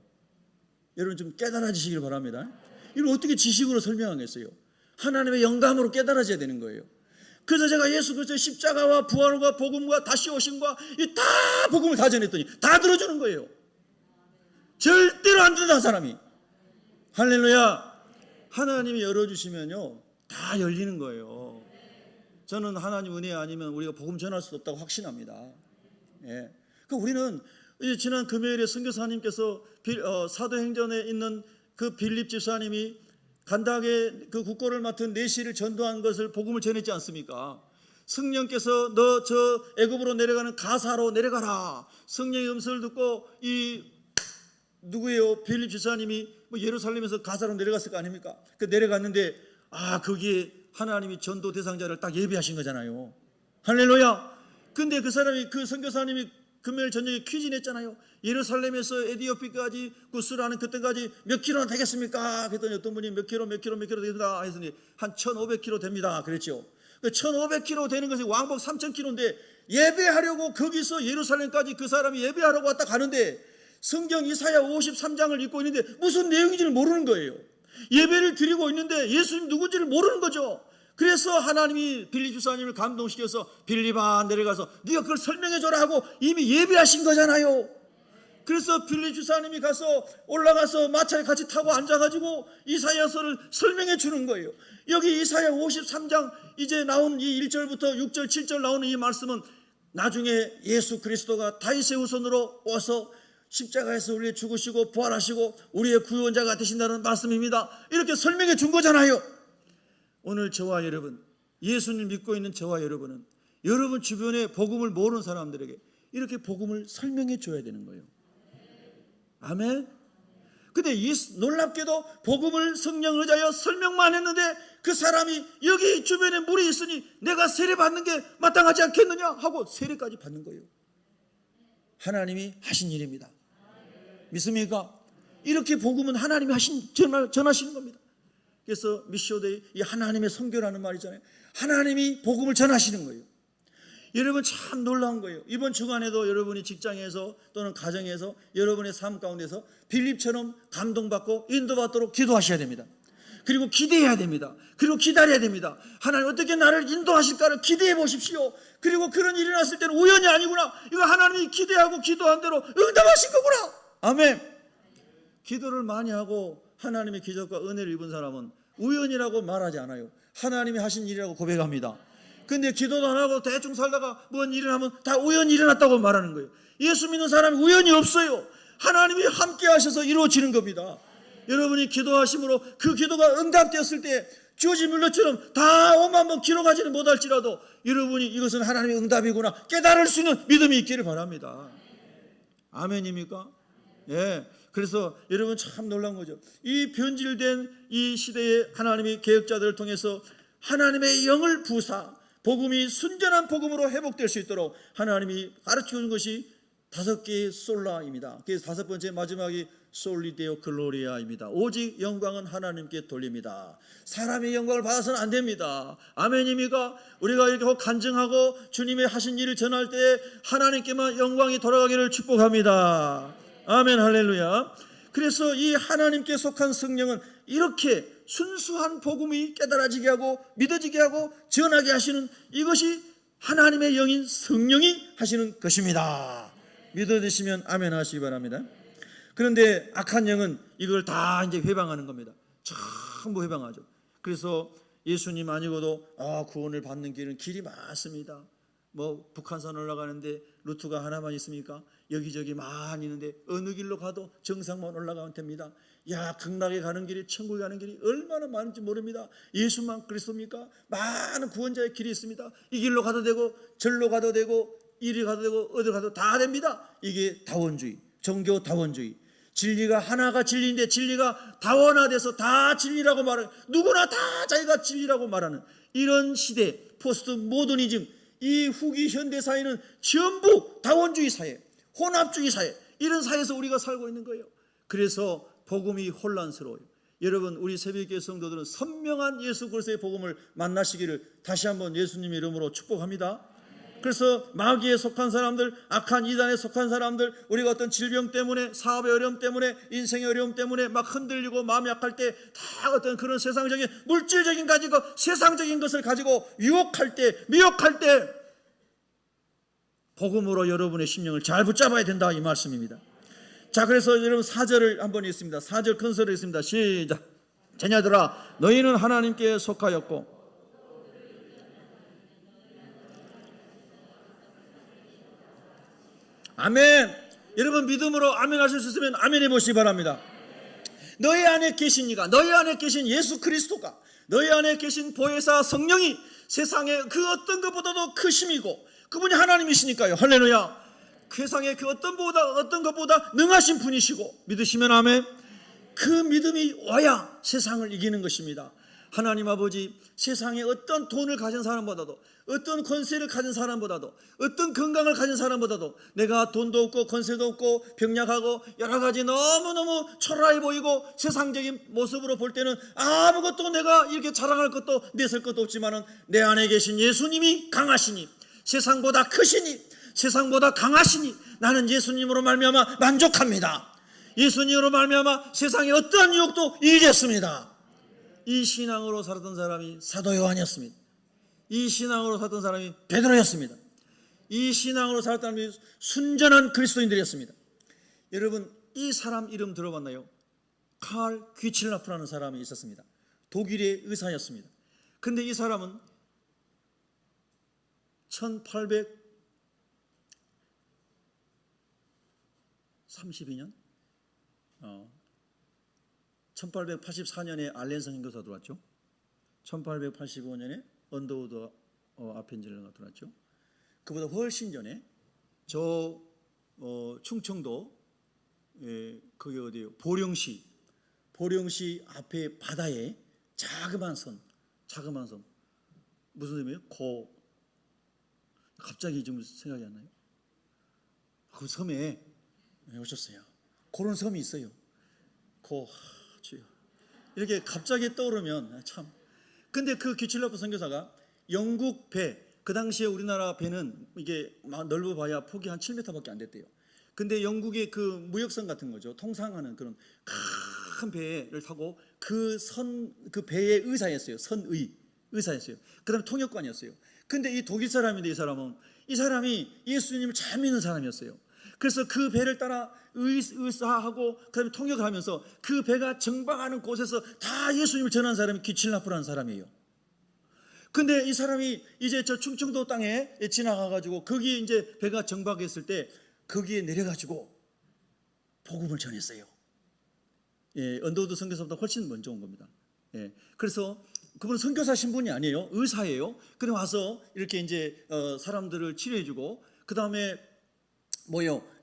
여러분 좀 깨달아지시길 바랍니다. 이걸 어떻게 지식으로 설명하겠어요? 하나님의 영감으로 깨달아져야 되는 거예요. 그래서 제가 예수 그리스도의 십자가와 부활과 복음과 다시 오심과 이 다 복음을 다 전했더니 다 들어주는 거예요. 절대로 안 듣는다는 사람이. 할렐루야. 하나님이 열어주시면요 다 열리는 거예요. 저는 하나님 은혜 아니면 우리가 복음 전할 수 없다고 확신합니다. 예. 그 우리는 지난 금요일에 선교사님께서 사도행전에 있는 그 빌립 집사님이 간다하게 그 국고를 맡은 내시를 전도한 것을 복음을 전했지 않습니까? 성령께서 너 저 애굽으로 내려가는 가사로 내려가라. 성령의 음성을 듣고 이 누구예요? 빌립 집사님이 뭐 예루살렘에서 가사로 내려갔을 거 아닙니까? 그 내려갔는데 거기에 하나님이 전도 대상자를 딱 예비하신 거잖아요. 할렐루야. 근데 그 사람이 그 선교사님이 금요일 저녁에 퀴즈 냈잖아요. 예루살렘에서 에디오피까지 구스라는 그때까지 몇 킬로나 되겠습니까? 그랬더니 어떤 분이 몇 킬로 된다 했더니 한 1500킬로 됩니다. 그랬죠. 그 1500킬로 되는 것이 왕복 3000킬로인데 예배하려고 거기서 예루살렘까지 그 사람이 예배하려고 왔다 가는데 성경 이사야 53장을 읽고 있는데 무슨 내용인지를 모르는 거예요. 예배를 드리고 있는데 예수님 누군지를 모르는 거죠. 그래서 하나님이 빌립 집사님을 감동시켜서 빌립아 내려가서 네가 그걸 설명해줘라 하고 이미 예배하신 거잖아요. 그래서 빌립 집사님이 가서 올라가서 마차에 같이 타고 앉아가지고 이사야서를 설명해 주는 거예요. 여기 이사야 53장 이제 나온 이 1절부터 6절 7절 나오는 이 말씀은 나중에 예수 그리스도가 다윗의 후손으로 와서 십자가에서 우리의 죽으시고 부활하시고 우리의 구원자가 되신다는 말씀입니다. 이렇게 설명해 준 거잖아요. 오늘 저와 여러분, 예수님 믿고 있는 저와 여러분은 여러분 주변에 복음을 모르는 사람들에게 이렇게 복음을 설명해 줘야 되는 거예요. 아멘. 근데 놀랍게도 복음을 성령을 의하여 설명만 했는데 그 사람이 여기 주변에 물이 있으니 내가 세례 받는 게 마땅하지 않겠느냐 하고 세례까지 받는 거예요. 하나님이 하신 일입니다. 믿습니까? 이렇게 복음은 하나님이 전하시는 겁니다. 그래서 미시오데이, 이 하나님의 선교라는 말이잖아요. 하나님이 복음을 전하시는 거예요. 여러분 참 놀라운 거예요. 이번 주간에도 여러분이 직장에서 또는 가정에서 여러분의 삶 가운데서 빌립처럼 감동받고 인도받도록 기도하셔야 됩니다. 그리고 기대해야 됩니다. 그리고 기다려야 됩니다. 하나님 어떻게 나를 인도하실까를 기대해 보십시오. 그리고 그런 일이 일어났을 때는 우연이 아니구나, 이거 하나님이 기대하고 기도한 대로 응답하신 거구나. 아멘. 기도를 많이 하고 하나님의 기적과 은혜를 입은 사람은 우연이라고 말하지 않아요. 하나님이 하신 일이라고 고백합니다. 근데 기도도 안 하고 대충 살다가 뭔 일을 하면 다 우연히 일어났다고 말하는 거예요. 예수 믿는 사람이 우연이 없어요. 하나님이 함께 하셔서 이루어지는 겁니다. 여러분이 기도하심으로 그 기도가 응답되었을 때 조지 뮬러처럼 다 5만 번 기록하지는 못할지라도 여러분이 이것은 하나님의 응답이구나 깨달을 수 있는 믿음이 있기를 바랍니다. 아멘입니까? 예. 그래서 여러분 참 놀란 거죠. 이 변질된 이 시대에 하나님이 개혁자들을 통해서 하나님의 영을 부사 복음이 순전한 복음으로 회복될 수 있도록 하나님이 가르쳐 주는 것이 5개의 솔라입니다. 그래서 5번째 마지막이 솔리데오 글로리아입니다. 오직 영광은 하나님께 돌립니다. 사람의 영광을 받아서는 안 됩니다. 아멘입니까? 우리가 이렇게 간증하고 주님의 하신 일을 전할 때 하나님께만 영광이 돌아가기를 축복합니다. 아멘, 할렐루야. 그래서 이 하나님께 속한 성령은 이렇게 순수한 복음이 깨달아지게 하고 믿어지게 하고 전하게 하시는, 이것이 하나님의 영인 성령이 하시는 것입니다. 믿어드시면 아멘 하시기 바랍니다. 그런데 악한 영은 이걸 다 이제 회방하는 겁니다. 전부 회방하죠. 그래서 예수님 아니고도 구원을 받는 길이 많습니다. 뭐 북한산 올라가는데 루트가 하나만 있습니까? 여기저기 많이 있는데 어느 길로 가도 정상만 올라가면 됩니다. 야, 극락에 가는 길이, 천국에 가는 길이 얼마나 많은지 모릅니다. 예수만 그리스도입니까? 많은 구원자의 길이 있습니다. 이 길로 가도 되고 절로 가도 되고 이리 가도 되고 어디 가도 다 됩니다. 이게 다원주의, 종교 다원주의. 진리가 하나가 진리인데 진리가 다원화돼서 다 진리라고 말하는, 누구나 다 자기가 진리라고 말하는 이런 시대, 포스트 모더니즘, 이 후기 현대 사회는 전부 다원주의 사회, 혼합주의 사회, 이런 사회에서 우리가 살고 있는 거예요. 그래서 복음이 혼란스러워요. 여러분, 우리 새벽교회 성도들은 선명한 예수 그리스도의 복음을 만나시기를 다시 한번 예수님 이름으로 축복합니다. 그래서 마귀에 속한 사람들, 악한 이단에 속한 사람들, 우리가 어떤 질병 때문에, 사업의 어려움 때문에, 인생의 어려움 때문에 막 흔들리고 마음이 약할 때 다 어떤 그런 세상적인 물질적인 가지고 세상적인 것을 가지고 유혹할 때, 미혹할 때 복음으로 여러분의 심령을 잘 붙잡아야 된다, 이 말씀입니다. 자, 그래서 여러분 4절을 한번 읽습니다. 4절 큰소리로 읽습니다. 시작. 자녀들아, 너희는 하나님께 속하였고 아멘. 여러분 믿음으로 아멘 하실 수 있으면 아멘 해보시기 바랍니다. 너희 안에 계신 이가, 너희 안에 계신 예수 그리스도가, 너희 안에 계신 보혜사 성령이 세상의 그 어떤 것보다도 크심이고 그분이 하나님이시니까요. 할렐루야. 세상의 그 어떤 것보다 능하신 분이시고 믿으시면 아멘. 그 믿음이 와야 세상을 이기는 것입니다. 하나님 아버지, 세상에 어떤 돈을 가진 사람보다도, 어떤 권세를 가진 사람보다도, 어떤 건강을 가진 사람보다도, 내가 돈도 없고 권세도 없고 병약하고 여러 가지 너무너무 초라해 보이고 세상적인 모습으로 볼 때는 아무것도 내가 이렇게 자랑할 것도 내설 것도 없지만은 내 안에 계신 예수님이 강하시니, 세상보다 크시니, 세상보다 강하시니 나는 예수님으로 말미암아 만족합니다. 예수님으로 말미암아 세상의 어떠한 유혹도 이기겠습니다. 이 신앙으로 살았던 사람이 사도 요한이었습니다. 이 신앙으로 살았던 사람이 베드로였습니다. 이 신앙으로 살았던 사람이 순전한 그리스도인들이었습니다. 여러분, 이 사람 이름 들어봤나요? 칼 귀칠라프라는 사람이 있었습니다. 독일의 의사였습니다. 그런데 이 사람은 1832년 1884년에 알렌성 행교사 들어왔죠. 1885년에 언더우드 아펜젤러가 들어왔죠. 그보다 훨씬 전에 저 충청도 그게 어디예요? 보령시 앞에 바다에 자그마한 섬 무슨 섬이에요? 갑자기 좀 생각이 안 나요. 그 섬에 오셨어요. 그런 섬이 있어요. 주여. 이렇게 갑자기 떠오르면 참. 근데 그 귀칠라프 선교사가 영국 배, 그 당시에 우리나라 배는 이게 넓어봐야 폭이 한 7m밖에 안 됐대요. 근데 영국의 그 무역선 같은 거죠. 통상하는 그런 큰 배를 타고 그 배의 의사였어요. 의사였어요. 그 다음에 통역관이었어요. 근데 이 독일 사람인데 이 사람이 예수님을 잘 믿는 사람이었어요. 그래서 그 배를 따라 의사하고 그다음에 통역을 하면서 그 배가 정박하는 곳에서 다 예수님을 전한 사람이 귀칠라프라는 사람이에요. 근데 이 사람이 이제 저 충청도 땅에 지나가가지고 거기에 이제 배가 정박했을 때 거기에 내려가지고 복음을 전했어요. 예, 언더우드 선교사보다 훨씬 먼저 온 겁니다. 예, 그래서 그분은 선교사 신분이 아니에요. 의사예요. 그래 와서 이렇게 이제 사람들을 치료해주고 그 다음에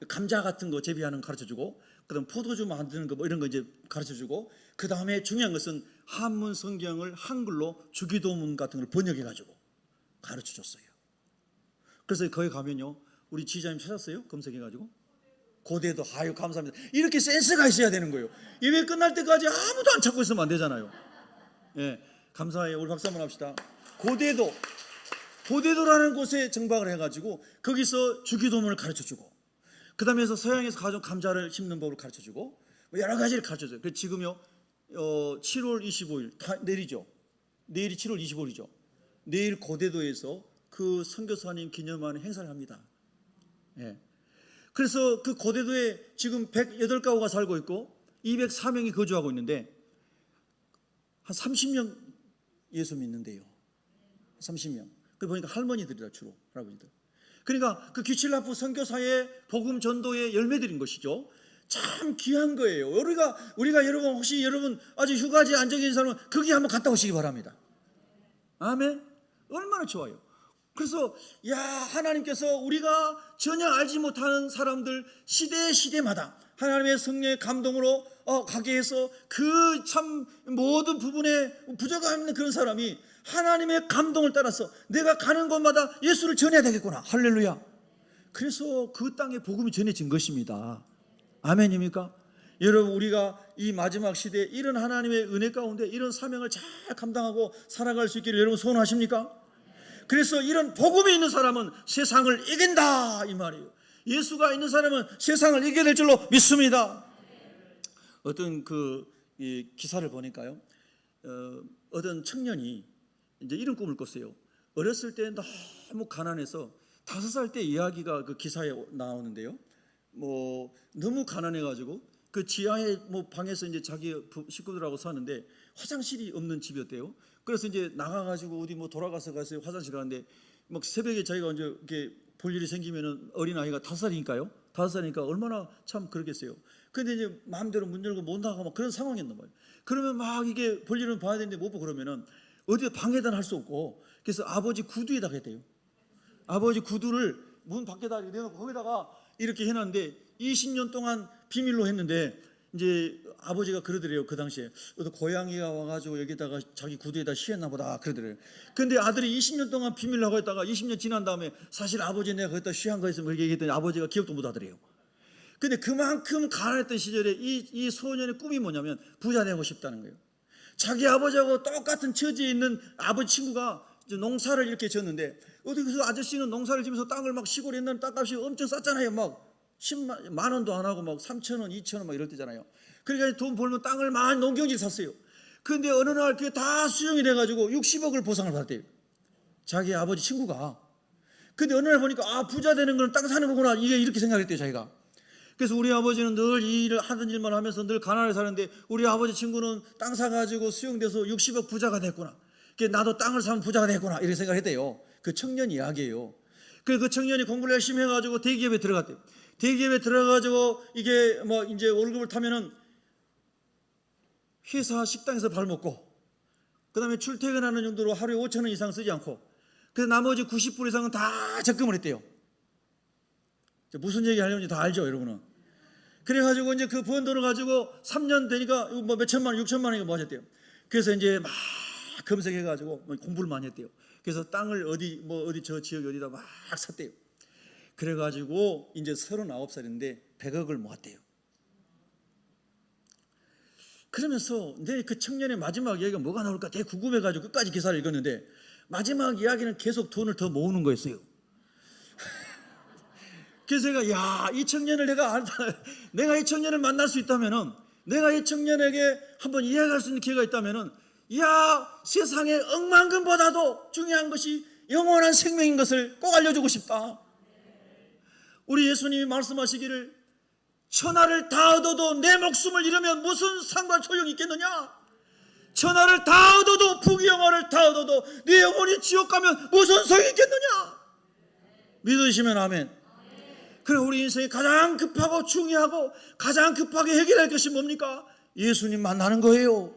감자 같은 거 재배하는 거 가르쳐주고 그다음 포도주 만드는 거 이런 거 이제 가르쳐주고 그 다음에 중요한 것은 한문 성경을 한글로 주기도문 같은 걸 번역해가지고 가르쳐줬어요. 그래서 거기 가면요 우리 지휘자님 찾았어요? 검색해가지고 고대도 아유 감사합니다. 이렇게 센스가 있어야 되는 거예요. 예배 끝날 때까지 아무도 안 찾고 있으면 안 되잖아요. 예, 감사해요. 우리 박수 한번 합시다. 고대도라는 곳에 정박을 해가지고 거기서 주기도문을 가르쳐주고 그 다음에서 서양에서 가져온 감자를 심는 법을 가르쳐주고 여러 가지를 가르쳐줘요. 그래서 지금요 7월 25일 내일이죠. 내일이 7월 25일이죠. 내일 고대도에서 그 선교사님 기념하는 행사를 합니다. 예. 그래서 그 고대도에 지금 108가구가 살고 있고 204명이 거주하고 있는데 한 30명 예수 믿는데요. 30명. 그 보니까 할머니들이다 주로 할아버지들. 그러니까 그 귀칠라프 선교사의 복음 전도의 열매들인 것이죠. 참 귀한 거예요. 우리가 여러분 혹시 여러분 아직 휴가지에 앉아 계신 사람은 거기 한번 갔다 오시기 바랍니다. 아멘. 얼마나 좋아요. 그래서 하나님께서 우리가 전혀 알지 못하는 사람들 시대마다 하나님의 성령의 감동으로 가게 해서 그 참 모든 부분에 부족함 없는 그런 사람이 하나님의 감동을 따라서 내가 가는 곳마다 예수를 전해야 되겠구나. 할렐루야. 그래서 그 땅에 복음이 전해진 것입니다. 아멘입니까? 여러분 우리가 이 마지막 시대에 이런 하나님의 은혜 가운데 이런 사명을 잘 감당하고 살아갈 수 있기를 여러분 소원하십니까? 그래서 이런 복음이 있는 사람은 세상을 이긴다 이 말이에요. 예수가 있는 사람은 세상을 이겨야 될 줄로 믿습니다. 어떤 이 기사를 보니까요 어떤 청년이 이제 이런 꿈을 꿨어요. 어렸을 때 너무 가난해서 5살 때 이야기가 그 기사에 나오는데요. 너무 가난해가지고 그 지하에 방에서 이제 자기 식구들하고 사는데 화장실이 없는 집이었대요. 그래서 이제 나가가지고 어디 돌아가서 가서 화장실 가는데 새벽에 자기가 이제 이렇게 볼 일이 생기면은 어린 아이가 5살이니까요. 5살이니까 얼마나 참 그러겠어요. 근데 이제 마음대로 문 열고 못 나가고 그런 상황이었나 봐요. 그러면 이게 볼 일은 봐야 되는데 못 보고 그러면은 어디 방에다 할 수 없고 그래서 아버지 구두에다가 했대요. 아버지 구두를 문 밖에다 내놓고 거기다가 이렇게 해놨는데 20년 동안 비밀로 했는데 이제 아버지가 그러더래요. 그 당시에 어떤 고양이가 와가지고 여기다가 자기 구두에다 쉬었나 보다 그러더래요. 근데 아들이 20년 동안 비밀로 하고 있다가 20년 지난 다음에 사실 아버지 내가 거기다 쉬한 거 있으면 그렇게 얘기했더니 아버지가 기억도 못 하더래요. 근데 그만큼 가난했던 시절에 이 소년의 꿈이 뭐냐면 부자 되고 싶다는 거예요. 자기 아버지하고 똑같은 처지에 있는 아버지 친구가 농사를 이렇게 졌는데 어디서 아저씨는 농사를 지면서 땅을 시골 옛날에 땅값이 엄청 쌌잖아요. 10만 원도 안 하고 3,000원, 2,000원 이럴 때잖아요. 그러니까 돈 벌면 땅을 많이 농경지를 샀어요. 그런데 어느 날 그게 다 수용이 돼가지고 60억을 보상을 받았대요. 자기 아버지 친구가. 근데 어느 날 보니까 부자 되는 건 땅 사는 거구나 이렇게 생각했대요 자기가. 그래서 우리 아버지는 늘 이 일을 하던 일만 하면서 늘 가난하게 사는데 우리 아버지 친구는 땅 사가지고 수용돼서 60억 부자가 됐구나. 나도 땅을 사면 부자가 됐구나 이렇게 생각했대요. 그 청년 이야기예요. 그 청년이 공부를 열심히 해가지고 대기업에 들어갔대요. 대기업에 들어가가지고 이게 이제 월급을 타면은 회사 식당에서 밥 먹고 그 다음에 출퇴근하는 정도로 하루에 5,000원 이상 쓰지 않고 그래서 나머지 90% 이상은 다 적금을 했대요. 무슨 얘기 하려는지 다 알죠 여러분은. 그래가지고 이제 그 번 돈을 가지고 3년 되니까 몇천만 원 6천만 원이 모아졌대요. 그래서 이제 막 검색해가지고 공부를 많이 했대요. 그래서 땅을 어디 저 지역에 어디다 막 샀대요. 그래가지고 이제 39살인데 100억을 모았대요. 그러면서 내 그 청년의 마지막 이야기가 뭐가 나올까 되게 궁금해가지고 끝까지 기사를 읽었는데 마지막 이야기는 계속 돈을 더 모으는 거였어요. 그래서 제가 이 청년을 내가 이 청년을 만날 수 있다면은, 내가 이 청년에게 한번 이야기할 수 있는 기회가 있다면은, 세상의 억만금보다도 중요한 것이 영원한 생명인 것을 꼭 알려주고 싶다. 우리 예수님이 말씀하시기를 천하를 다 얻어도 내 목숨을 잃으면 무슨 상관 소용이 있겠느냐? 천하를 다 얻어도 부귀영화를 다 얻어도 네 영혼이 지옥 가면 무슨 소용이 있겠느냐? 믿으시면 아멘. 그럼 우리 인생이 가장 급하고 중요하고 가장 급하게 해결할 것이 뭡니까? 예수님 만나는 거예요.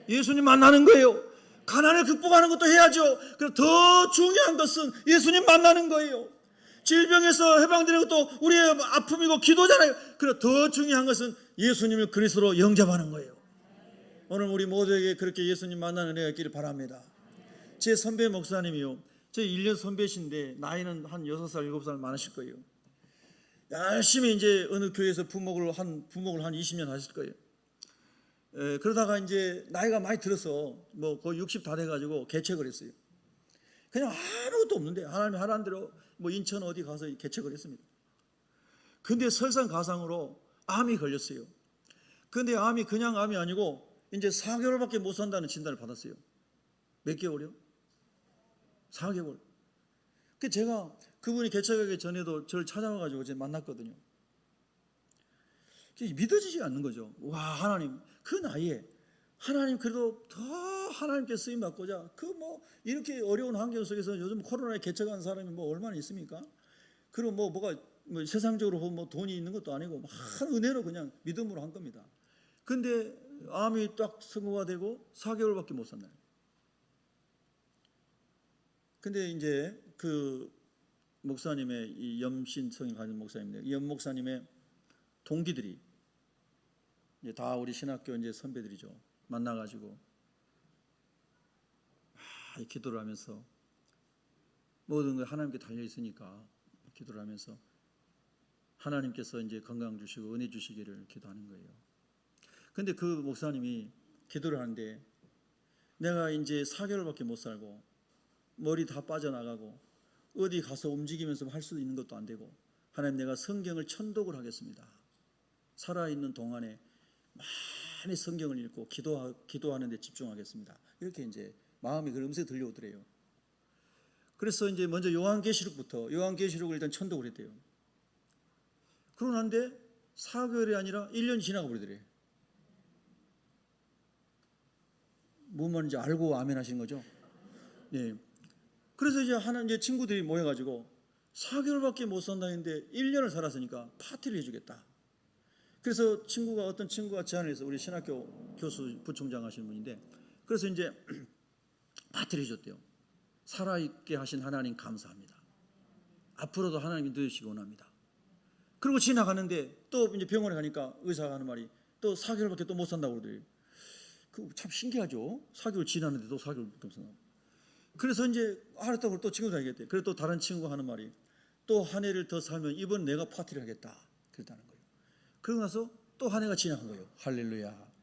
예수님 만나는 거예요. 가난을 극복하는 것도 해야죠. 그럼 더 중요한 것은 예수님 만나는 거예요. 질병에서 해방되는 것도 우리의 아픔이고 기도잖아요. 그럼 더 중요한 것은 예수님을 그리스도로 영접하는 거예요. 오늘 우리 모두에게 그렇게 예수님 만나는 은혜가 있기를 바랍니다. 제 선배 목사님이요, 제 1년 선배신데 나이는 한 6살 7살 많으실 거예요. 열심히 이제 어느 교회에서 부목을 한 20년 하실 거예요. 그러다가 이제 나이가 많이 들어서 뭐 거의 60 다 돼가지고 개척을 했어요. 그냥 아무것도 없는데 하나님이 하라는 대로 뭐 인천 어디 가서 개척을 했습니다. 근데 설상가상으로 암이 걸렸어요. 근데 암이 그냥 암이 아니고 이제 4개월밖에 못 산다는 진단을 받았어요. 몇 개월이요? 4개월. 그 제가 그분이 개척하기 전에도 저를 찾아와가지고 제가 만났거든요. 믿어지지 않는 거죠. 와, 하나님 그 나이에 하나님 그래도 더 하나님께 쓰임 받고자 그 뭐 이렇게 어려운 환경 속에서 요즘 코로나에 개척한 사람이 뭐 얼마나 있습니까? 그리고 뭐가 세상적으로 뭐 돈이 있는 것도 아니고 한 은혜로 그냥 믿음으로 한 겁니다. 근데 암이 딱 선고가 되고 4개월밖에 못 산다. 근데 이제 그 목사님의 이 염신성이 가진 목사님인데 이 염 목사님의 동기들이 이제 다 우리 신학교 이제 선배들이죠. 만나가지고 기도를 하면서 모든 걸 하나님께 달려 있으니까 기도를 하면서 하나님께서 이제 건강 주시고 은혜 주시기를 기도하는 거예요. 근데 그 목사님이 기도를 하는데 내가 이제 4개월밖에 못 살고 머리 다 빠져나가고 어디 가서 움직이면서 할 수 있는 것도 안 되고 하나님 내가 성경을 천독을 하겠습니다. 살아있는 동안에 많이 성경을 읽고 기도하는 데 집중하겠습니다. 이렇게 이제 마음이 그 음성이 들려오더래요. 그래서 이제 먼저 요한계시록을 일단 천독을 했대요. 그러고 난데 4개월이 아니라 1년이 지나가 버리더래요. 뭔 말인지 알고 아멘 하신 거죠? 네. 그래서 이제 친구들이 모여가지고 4개월밖에 못 산다는데 1년을 살았으니까 파티를 해주겠다. 그래서 어떤 친구가 제안을 해서 우리 신학교 교수 부총장 하시는 분인데 그래서 이제 파티를 해줬대요. 살아있게 하신 하나님 감사합니다. 앞으로도 하나님 인도해주시기 원합니다. 그리고 지나가는데 또 이제 병원에 가니까 의사가 하는 말이 또 4개월밖에 또 못 산다고 그러더래요. 그 참 신기하죠. 4개월 지났는데도 4개월밖에 못 산다고. 그래서 이제 알았다고 또 친구가 얘기했대요. 그래서 또 다른 친구가 하는 말이 또 한 해를 더 살면 이번 내가 파티를 하겠다. 그랬다는 거예요. 그러고 나서 또 한 해가 지나간 거예요. 할렐루야.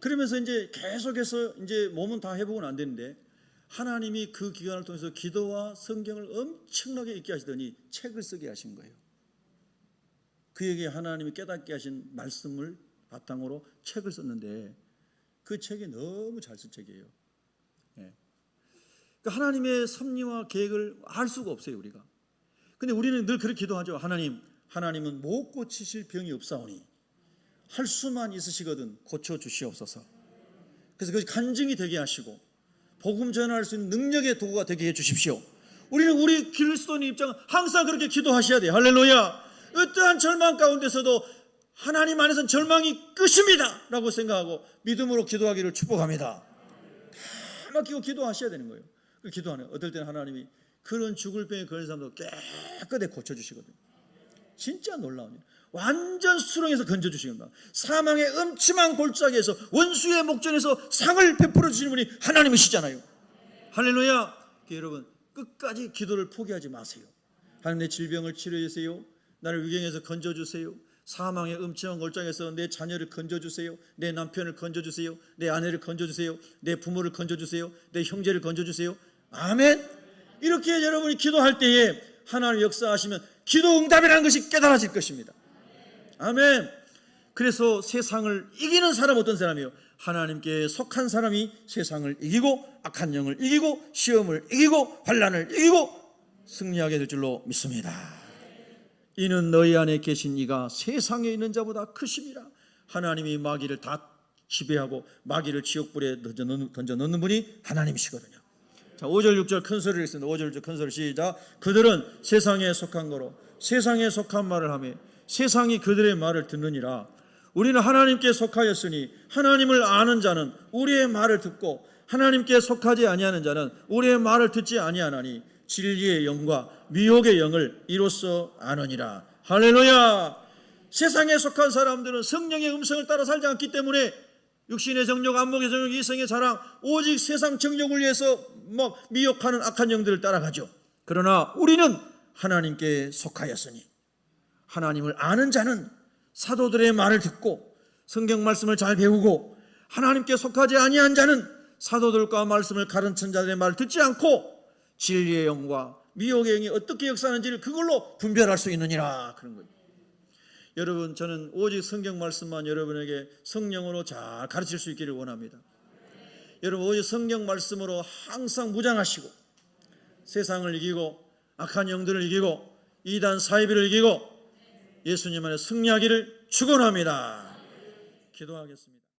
그러면서 이제 계속해서 이제 몸은 다 회복은 안 되는데 하나님이 그 기간을 통해서 기도와 성경을 엄청나게 읽게 하시더니 책을 쓰게 하신 거예요. 그에게 하나님이 깨닫게 하신 말씀을 바탕으로 책을 썼는데 그 책이 너무 잘 쓴 책이에요. 네. 그러니까 하나님의 섭리와 계획을 알 수가 없어요, 우리가. 근데 우리는 늘 그렇게 기도하죠. 하나님은 못 고치실 병이 없사오니 할 수만 있으시거든 고쳐주시옵소서. 그래서 그것이 간증이 되게 하시고 복음 전할 수 있는 능력의 도구가 되게 해주십시오. 우리 그리스도인 입장은 항상 그렇게 기도하셔야 돼요. 할렐루야. 어떠한 절망 가운데서도 하나님 안에서는 절망이 끝입니다 라고 생각하고 믿음으로 기도하기를 축복합니다. 다 맡기고 기도하셔야 되는 거예요. 기도하는 어떨 때는 하나님이 그런 죽을 병에 걸린 사람도 깨끗하게 고쳐주시거든요. 진짜 놀라운 일. 완전 수렁에서 건져주시는 사망의 음침한 골짜기에서 원수의 목전에서 상을 베풀어 주시는 분이 하나님이시잖아요. 할렐루야. 여러분 끝까지 기도를 포기하지 마세요. 하나님 내 질병을 치료해 주세요. 나를 위경에서 건져주세요. 사망의 음침한 골짜기에서 내 자녀를 건져주세요, 내 남편을 건져주세요, 내 아내를 건져주세요, 내 부모를 건져주세요, 내 형제를 건져주세요. 아멘. 이렇게 여러분이 기도할 때에 하나님 역사하시면 기도 응답이라는 것이 깨달아질 것입니다. 아멘. 그래서 세상을 이기는 사람 어떤 사람이에요? 하나님께 속한 사람이 세상을 이기고 악한 영을 이기고 시험을 이기고 환난을 이기고 승리하게 될 줄로 믿습니다. 이는 너희 안에 계신 이가 세상에 있는 자보다 크심이라. 하나님이 마귀를 다 지배하고 마귀를 지옥불에 던져 넣는 분이 하나님이시거든요. 자, 5절 6절 큰 소리를 했습니다. 5절 6절 큰 소리 시작. 그들은 세상에 속한 거로 세상에 속한 말을 하며 세상이 그들의 말을 듣느니라. 우리는 하나님께 속하였으니 하나님을 아는 자는 우리의 말을 듣고 하나님께 속하지 아니하는 자는 우리의 말을 듣지 아니하나니 진리의 영과 미혹의 영을 이로써 아느니라. 할렐루야. 세상에 속한 사람들은 성령의 음성을 따라 살지 않기 때문에 육신의 정욕, 안목의 정욕, 이성의 자랑, 오직 세상 정욕을 위해서 미혹하는 악한 영들을 따라가죠. 그러나 우리는 하나님께 속하였으니 하나님을 아는 자는 사도들의 말을 듣고 성경 말씀을 잘 배우고 하나님께 속하지 아니한 자는 사도들과 말씀을 가르친 자들의 말을 듣지 않고 진리의 영과 미혹의 영이 어떻게 역사하는지를 그걸로 분별할 수 있느니라. 그런 거예요. 여러분, 저는 오직 성경 말씀만 여러분에게 성령으로 잘 가르칠 수 있기를 원합니다. 여러분, 오직 성경 말씀으로 항상 무장하시고 세상을 이기고 악한 영들을 이기고 이단 사이비를 이기고 예수님 안에 승리하기를 축원합니다. 기도하겠습니다.